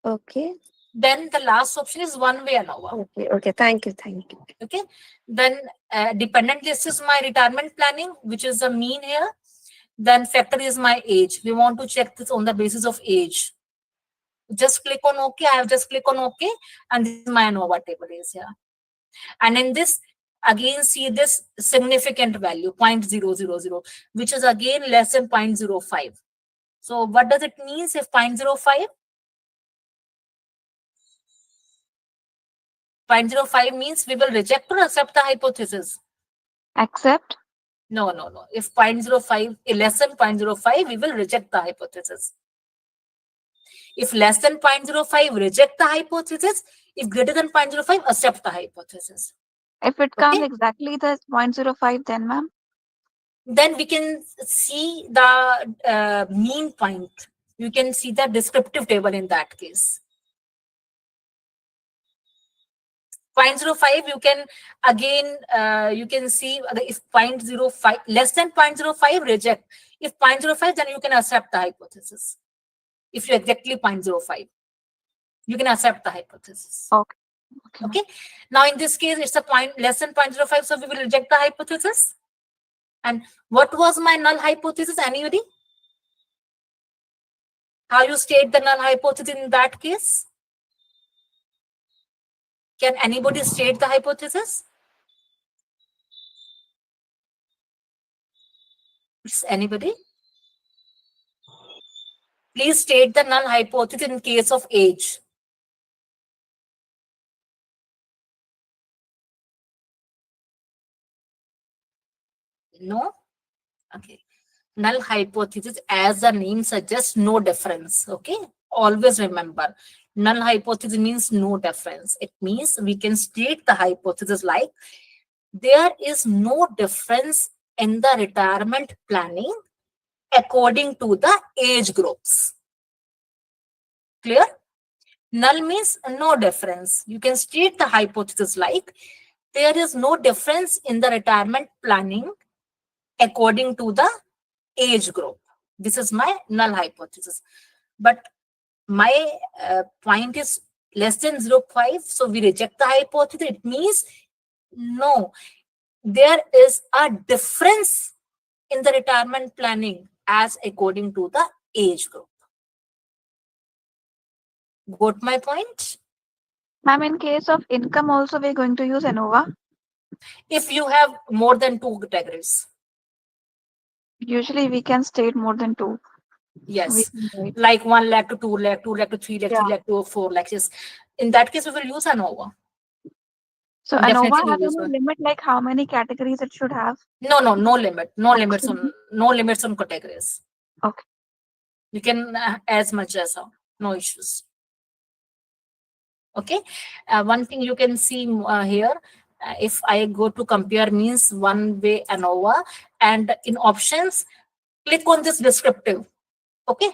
[SPEAKER 1] Okay.
[SPEAKER 2] Then the last option is one-way ANOVA.
[SPEAKER 1] Okay. Thank you.
[SPEAKER 2] Okay. Then dependent list is my retirement planning, which is the mean here. Then factor is my age. We want to check this on the basis of age. Just click on OK. I have just click on OK, and this is my ANOVA table is here. And in this, again, see this significant value 0.000, which is again less than 0.05. So what does it mean if 0.05? 0.05 means we will reject or accept the hypothesis.
[SPEAKER 6] Accept.
[SPEAKER 2] No. If 0.05 is less than 0.05, we will reject the hypothesis. If less than 0.05, reject the hypothesis. If greater than 0.05, accept the hypothesis.
[SPEAKER 6] If it
[SPEAKER 2] Okay.
[SPEAKER 6] comes exactly the 0.05, then, ma'am?
[SPEAKER 2] Then we can see the mean point. You can see the descriptive table in that case. 0.05, you can again, you can see if 0.05, less than 0.05, reject. If 0.05, then you can accept the hypothesis. If you exactly 0.05, you can accept the hypothesis. Okay. Now in this case, it's a point less than 0.05, so we will reject the hypothesis. And what was my null hypothesis? Anybody? How you state the null hypothesis in that case? Can anybody state the hypothesis? Anybody? Please state the null hypothesis in case of age. No? Okay. Null hypothesis, as the name suggests, no difference. Okay? Always remember, null hypothesis means no difference. It means we can state the hypothesis like there is no difference in the retirement planning according to the age groups. Clear? Null means no difference. You can state the hypothesis like there is no difference in the retirement planning according to the age group. This is my null hypothesis. But my point is less than 0.5, so we reject the hypothesis. It means no, there is a difference in the retirement planning as according to the age group. Got my point?
[SPEAKER 6] Ma'am, in case of income also we're going to use ANOVA.
[SPEAKER 2] If you have more than 2 categories.
[SPEAKER 6] Usually we can state more than 2.
[SPEAKER 2] Yes,
[SPEAKER 6] We can write.
[SPEAKER 2] like 1 lakh to 2 lakh, 2 lakh to 3 lakh,
[SPEAKER 6] Yeah.
[SPEAKER 2] 3 lakh to 4 lakhs. Yes. In that case, we will use ANOVA.
[SPEAKER 6] So ANOVA
[SPEAKER 2] Definitely
[SPEAKER 6] has
[SPEAKER 2] we use
[SPEAKER 6] any
[SPEAKER 2] one.
[SPEAKER 6] limit, like how many categories it should have?
[SPEAKER 2] No limit. No limits
[SPEAKER 6] Maximum?
[SPEAKER 2] on no limits on categories.
[SPEAKER 6] Okay.
[SPEAKER 2] You can as much as no issues. Okay. One thing you can see here, if I go to compare means one way ANOVA, and in options, click on this descriptive. Okay.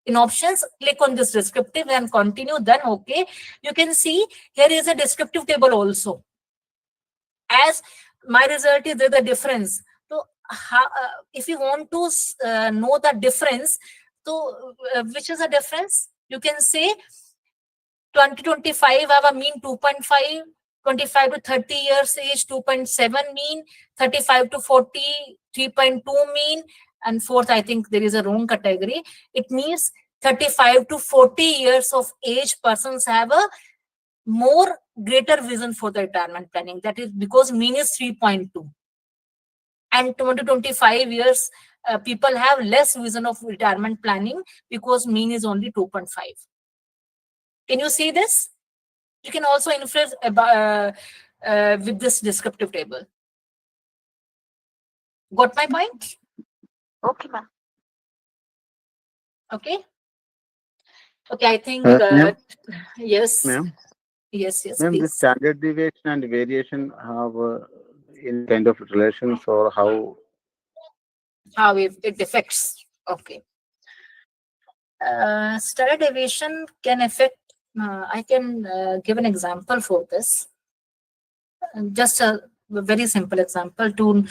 [SPEAKER 2] In options, click on this descriptive and continue. Then okay, you can see here is a descriptive table also. As my result is there the difference. So if you want to know the difference, so which is the difference? You can say 2025 have a mean 2.5, 25 to 30 years age 2.7 mean, 35 to 40 3.2 mean, and fourth I think there is a wrong category. It means 35 to 40 years of age persons have a more greater vision for the retirement planning. That is because mean is 3.2. And 20 to 25 years people have less vision of retirement planning because mean is only 2.5. Can you see this? You can also influence with this descriptive table. Got my point?
[SPEAKER 6] Okay, ma'am.
[SPEAKER 2] Okay. Okay, I think
[SPEAKER 5] Ma'am?
[SPEAKER 2] yes.
[SPEAKER 5] Ma'am,
[SPEAKER 2] Yes,
[SPEAKER 5] ma'am, the
[SPEAKER 2] please.
[SPEAKER 5] standard deviation and variation have any kind of relations or how?
[SPEAKER 2] How it affects. Okay. Standard deviation can affect. I can give an example for this. Just a very simple example to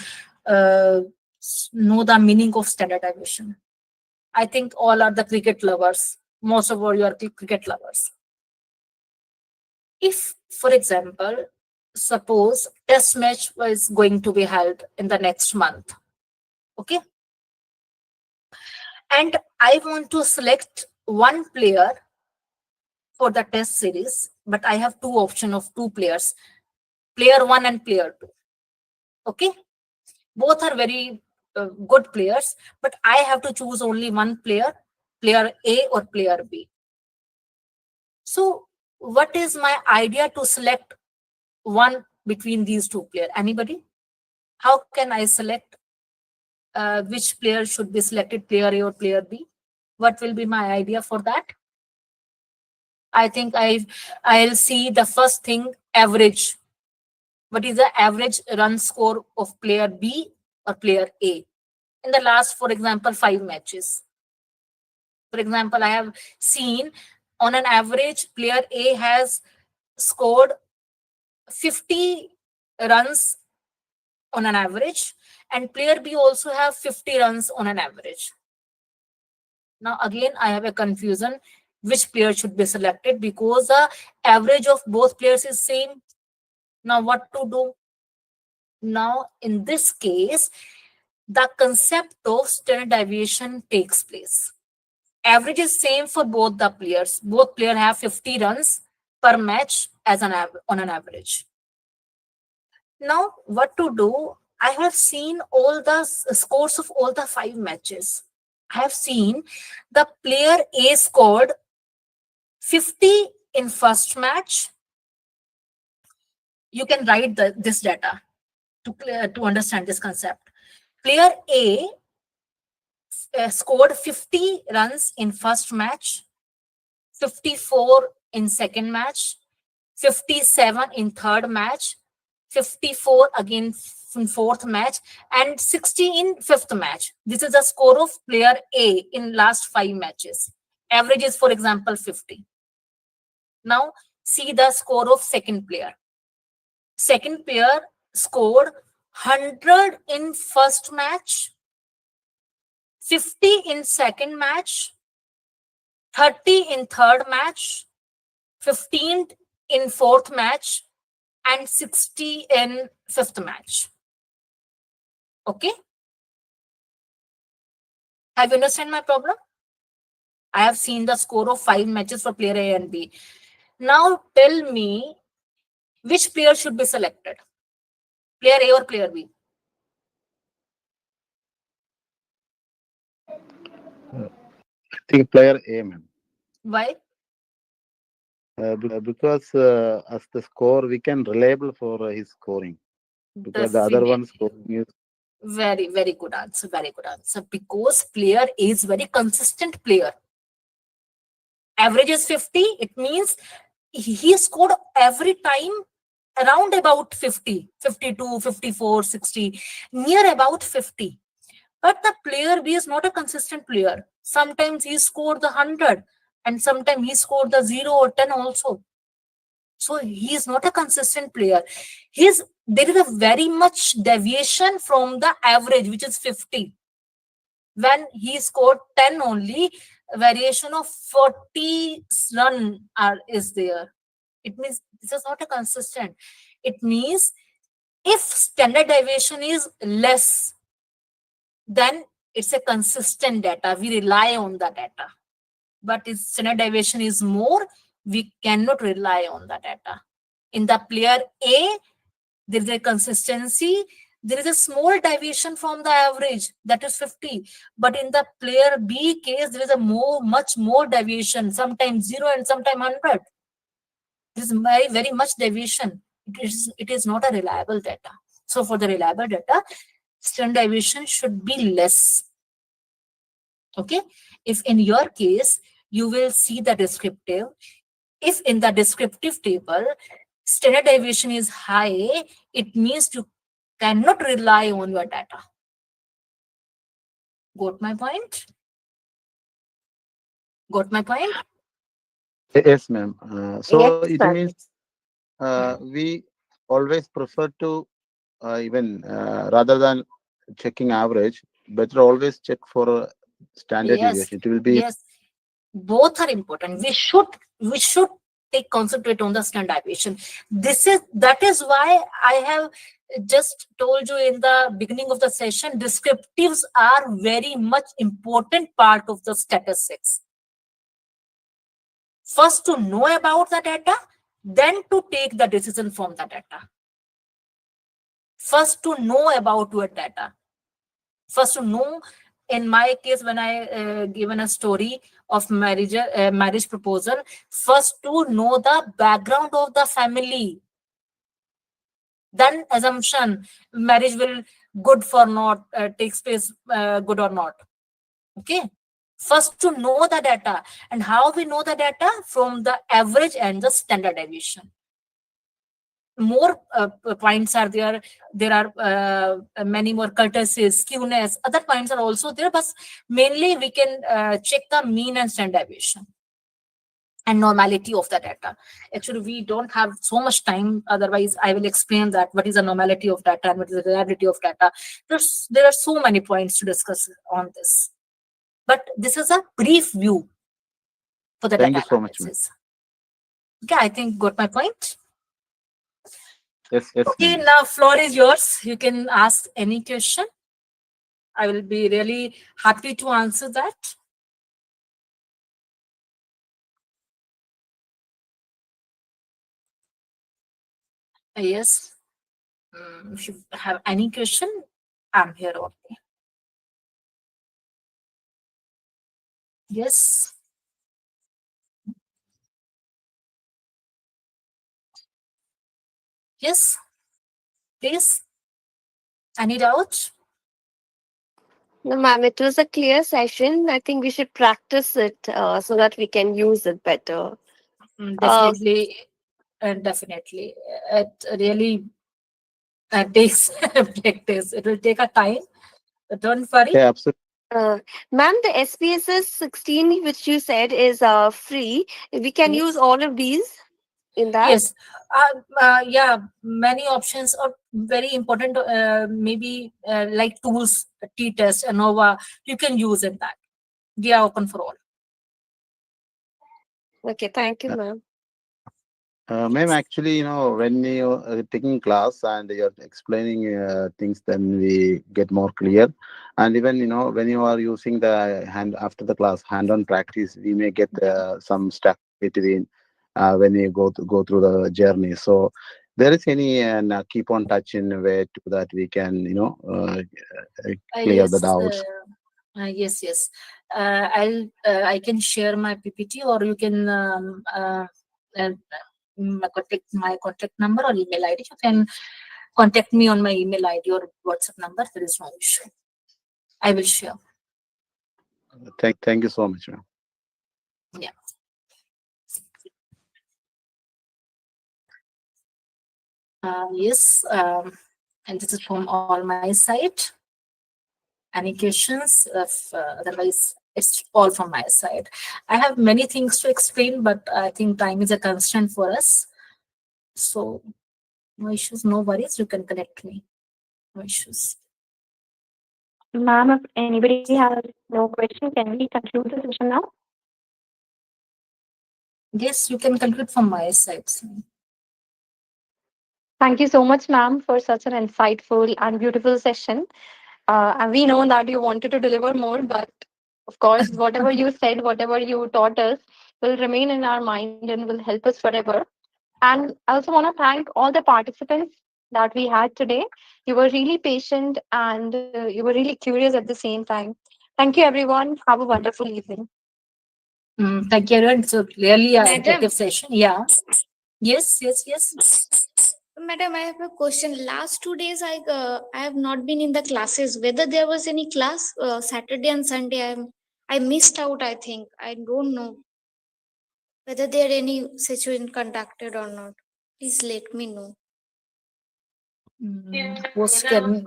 [SPEAKER 2] know the meaning of standard deviation. I think all are the cricket lovers. Most of you are cricket lovers. If, for example, suppose test match was going to be held in the next month, okay, and I want to select one player for the test series, but I have two options of two players, player 1 and player 2. Okay, both are very good players, but I have to choose only one player, player A or player B. So what is my idea to select one between these two players? Anybody? How can I select which player should be selected, player A or player B? What will be my idea for that? I think I'll see the first thing, average. What is the average run score of player B or player A in the last, for example, 5 matches? For example, I have seen on an average, player A has scored 50 runs on an average, and player B also have 50 runs on an average. Now again, I have a confusion which player should be selected because the average of both players is same. Now what to do? Now in this case, the concept of standard deviation takes place. Average is same for both the players. Both players have 50 runs per match as on an average. Now, what to do? I have seen all the scores of all the 5 matches. I have seen the player A scored 50 in first match. You can write this data to understand this concept. Player A scored 50 runs in first match, 54 in second match, 57 in third match, 54 again in fourth match, and 60 in fifth match. This is the score of player A in last 5 matches. Average is, for example, 50. Now, see the score of second player. Second player scored 100 in first match, 50 in second match, 30 in third match, 15 in fourth match, and 60 in fifth match. Okay? Have you understand my problem? I have seen the score of 5 matches for player A and B. Now tell me which player should be selected, player A or player B?
[SPEAKER 5] I think player A, ma'am.
[SPEAKER 2] Why?
[SPEAKER 5] Because as the score, we can reliable for his scoring. Because the other
[SPEAKER 2] Definitely.
[SPEAKER 5] one scoring is
[SPEAKER 2] Very, very good answer. Very good answer. Because player A is very consistent player. Average is 50. It means he scored every time around about 50, 52, 54, 60, near about 50. But the player B is not a consistent player. Sometimes he scored the 100 and sometimes he scored the 0 or 10 also. So he is not a consistent player. There is a very much deviation from the average, which is 50. When he scored 10 only, a variation of 40 run is there. It means this is not a consistent. It means if standard deviation is less, then it's a consistent data. We rely on the data. But if standard deviation is more, we cannot rely on the data. In the player A, there is a consistency. There is a small deviation from the average, that is 50. But in the player B case, there is a much more deviation, sometimes 0 and sometimes 100. This is very, very much deviation. It is not a reliable data. So for the reliable data, standard deviation should be less. Okay. If in your case, you will see the descriptive. If in the descriptive table, standard deviation is high, it means you cannot rely on your data. Got my point? Got my point?
[SPEAKER 5] yes, ma'am. So
[SPEAKER 4] Yes,
[SPEAKER 5] it
[SPEAKER 4] sir.
[SPEAKER 5] means we always prefer to even rather than checking average, better always check for standard
[SPEAKER 2] Yes,
[SPEAKER 5] deviation. It will be
[SPEAKER 2] yes. Both are important. We should concentrate on the standard deviation. That is why I have just told you in the beginning of the session, descriptives are very much important part of the statistics. First to know about the data, then to take the decision from the data. First to know about your data. First to know, in my case, when I given a story of marriage proposal, first to know the background of the family. Then assumption, marriage will good for not, takes place good or not. Okay. First to know the data. And how we know the data? From the average and the standard deviation. More points are there. There are many more courtesies, skewness. Other points are also there, but mainly we can check the mean and standard deviation and normality of the data. Actually, we don't have so much time. Otherwise, I will explain that what is the normality of data and what is the reliability of data. There are so many points to discuss on this. But this is a brief view for the
[SPEAKER 5] thank
[SPEAKER 2] data
[SPEAKER 5] you so much, ma'am.
[SPEAKER 2] analysis. Okay, I think got my point.
[SPEAKER 5] Yes,
[SPEAKER 2] Okay,
[SPEAKER 5] ma'am.
[SPEAKER 2] now floor is yours. You can ask any question. I will be really happy to answer that. Yes. If you have any question, I'm here only. Yes. Yes. Please. Any doubt?
[SPEAKER 1] No, ma'am, it was a clear session. I think we should practice it so that we can use it better. Uh,
[SPEAKER 2] Definitely. Definitely. It really takes practice. It will take a time. But don't worry.
[SPEAKER 5] Yeah, absolutely.
[SPEAKER 1] uh, Ma'am, the SPSS 16, which you said is free, we can use
[SPEAKER 2] Yes.
[SPEAKER 1] all of these in that.
[SPEAKER 2] Yes. Yeah, many options are very important. Maybe like tools, T-test, ANOVA, you can use in that. They are open for all.
[SPEAKER 1] Okay, thank you, ma'am.
[SPEAKER 5] Ma'am, actually, when you're taking class and you're explaining things, then we get more clear. And even, when you are using the hand after the class, hand-on practice, we may get
[SPEAKER 2] Yeah.
[SPEAKER 5] some stuff between when you go through the journey. So, there is any keep on touch in a way to that we can, clear the
[SPEAKER 2] Yes.
[SPEAKER 5] doubts.
[SPEAKER 2] Yes. Yes. I can share my PPT, or you can uh, my contact number or email ID. You can contact me on my email ID or WhatsApp number. There is no issue. I will share.
[SPEAKER 5] Thank you so much, ma'am.
[SPEAKER 2] Yeah. Yes. And this is from all my side. Any questions? Otherwise, it's all from my side. I have many things to explain, but I think time is a constraint for us. So no issues, no worries. You can connect me. No issues.
[SPEAKER 1] Ma'am, if anybody has no question, can we conclude the session now?
[SPEAKER 2] Yes, you can conclude from my side.
[SPEAKER 1] Thank you so much, ma'am, for such an insightful and beautiful session. And we know that you wanted to deliver more, but of course, whatever you said, whatever you taught us, will remain in our mind and will help us forever. And I also want to thank all the participants that we had today. You were really patient and you were really curious at the same time. Thank you, everyone. Have a wonderful evening.
[SPEAKER 2] Thank you, everyone. So really a
[SPEAKER 3] Madam,
[SPEAKER 2] interactive session. Yeah. Yes, yes, yes.
[SPEAKER 3] madam, I have a question. Last 2 days, I have not been in the classes. Whether there was any class Saturday and Sunday, I missed out. I think I don't know whether there any session conducted or not. Please let me know.
[SPEAKER 2] Post can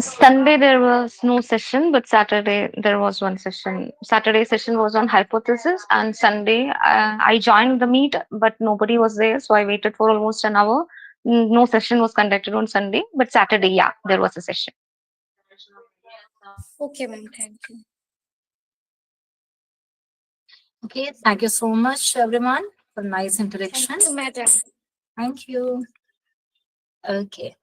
[SPEAKER 1] Sunday there was no session, but Saturday there was one session. Saturday session was on hypothesis, and Sunday I joined the meet, but nobody was there, so I waited for almost an hour. No session was conducted on Sunday, but Saturday, yeah, there was a session.
[SPEAKER 3] Okay, ma'am. Thank you.
[SPEAKER 2] Okay. Thank you so much, everyone, for nice
[SPEAKER 3] Thank
[SPEAKER 2] interaction.
[SPEAKER 3] you, madam.
[SPEAKER 2] Thank you. Okay.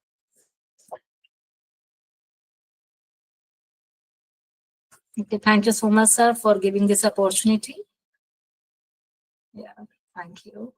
[SPEAKER 2] Okay. Thank you so much, sir, for giving this opportunity. Yeah. Thank you.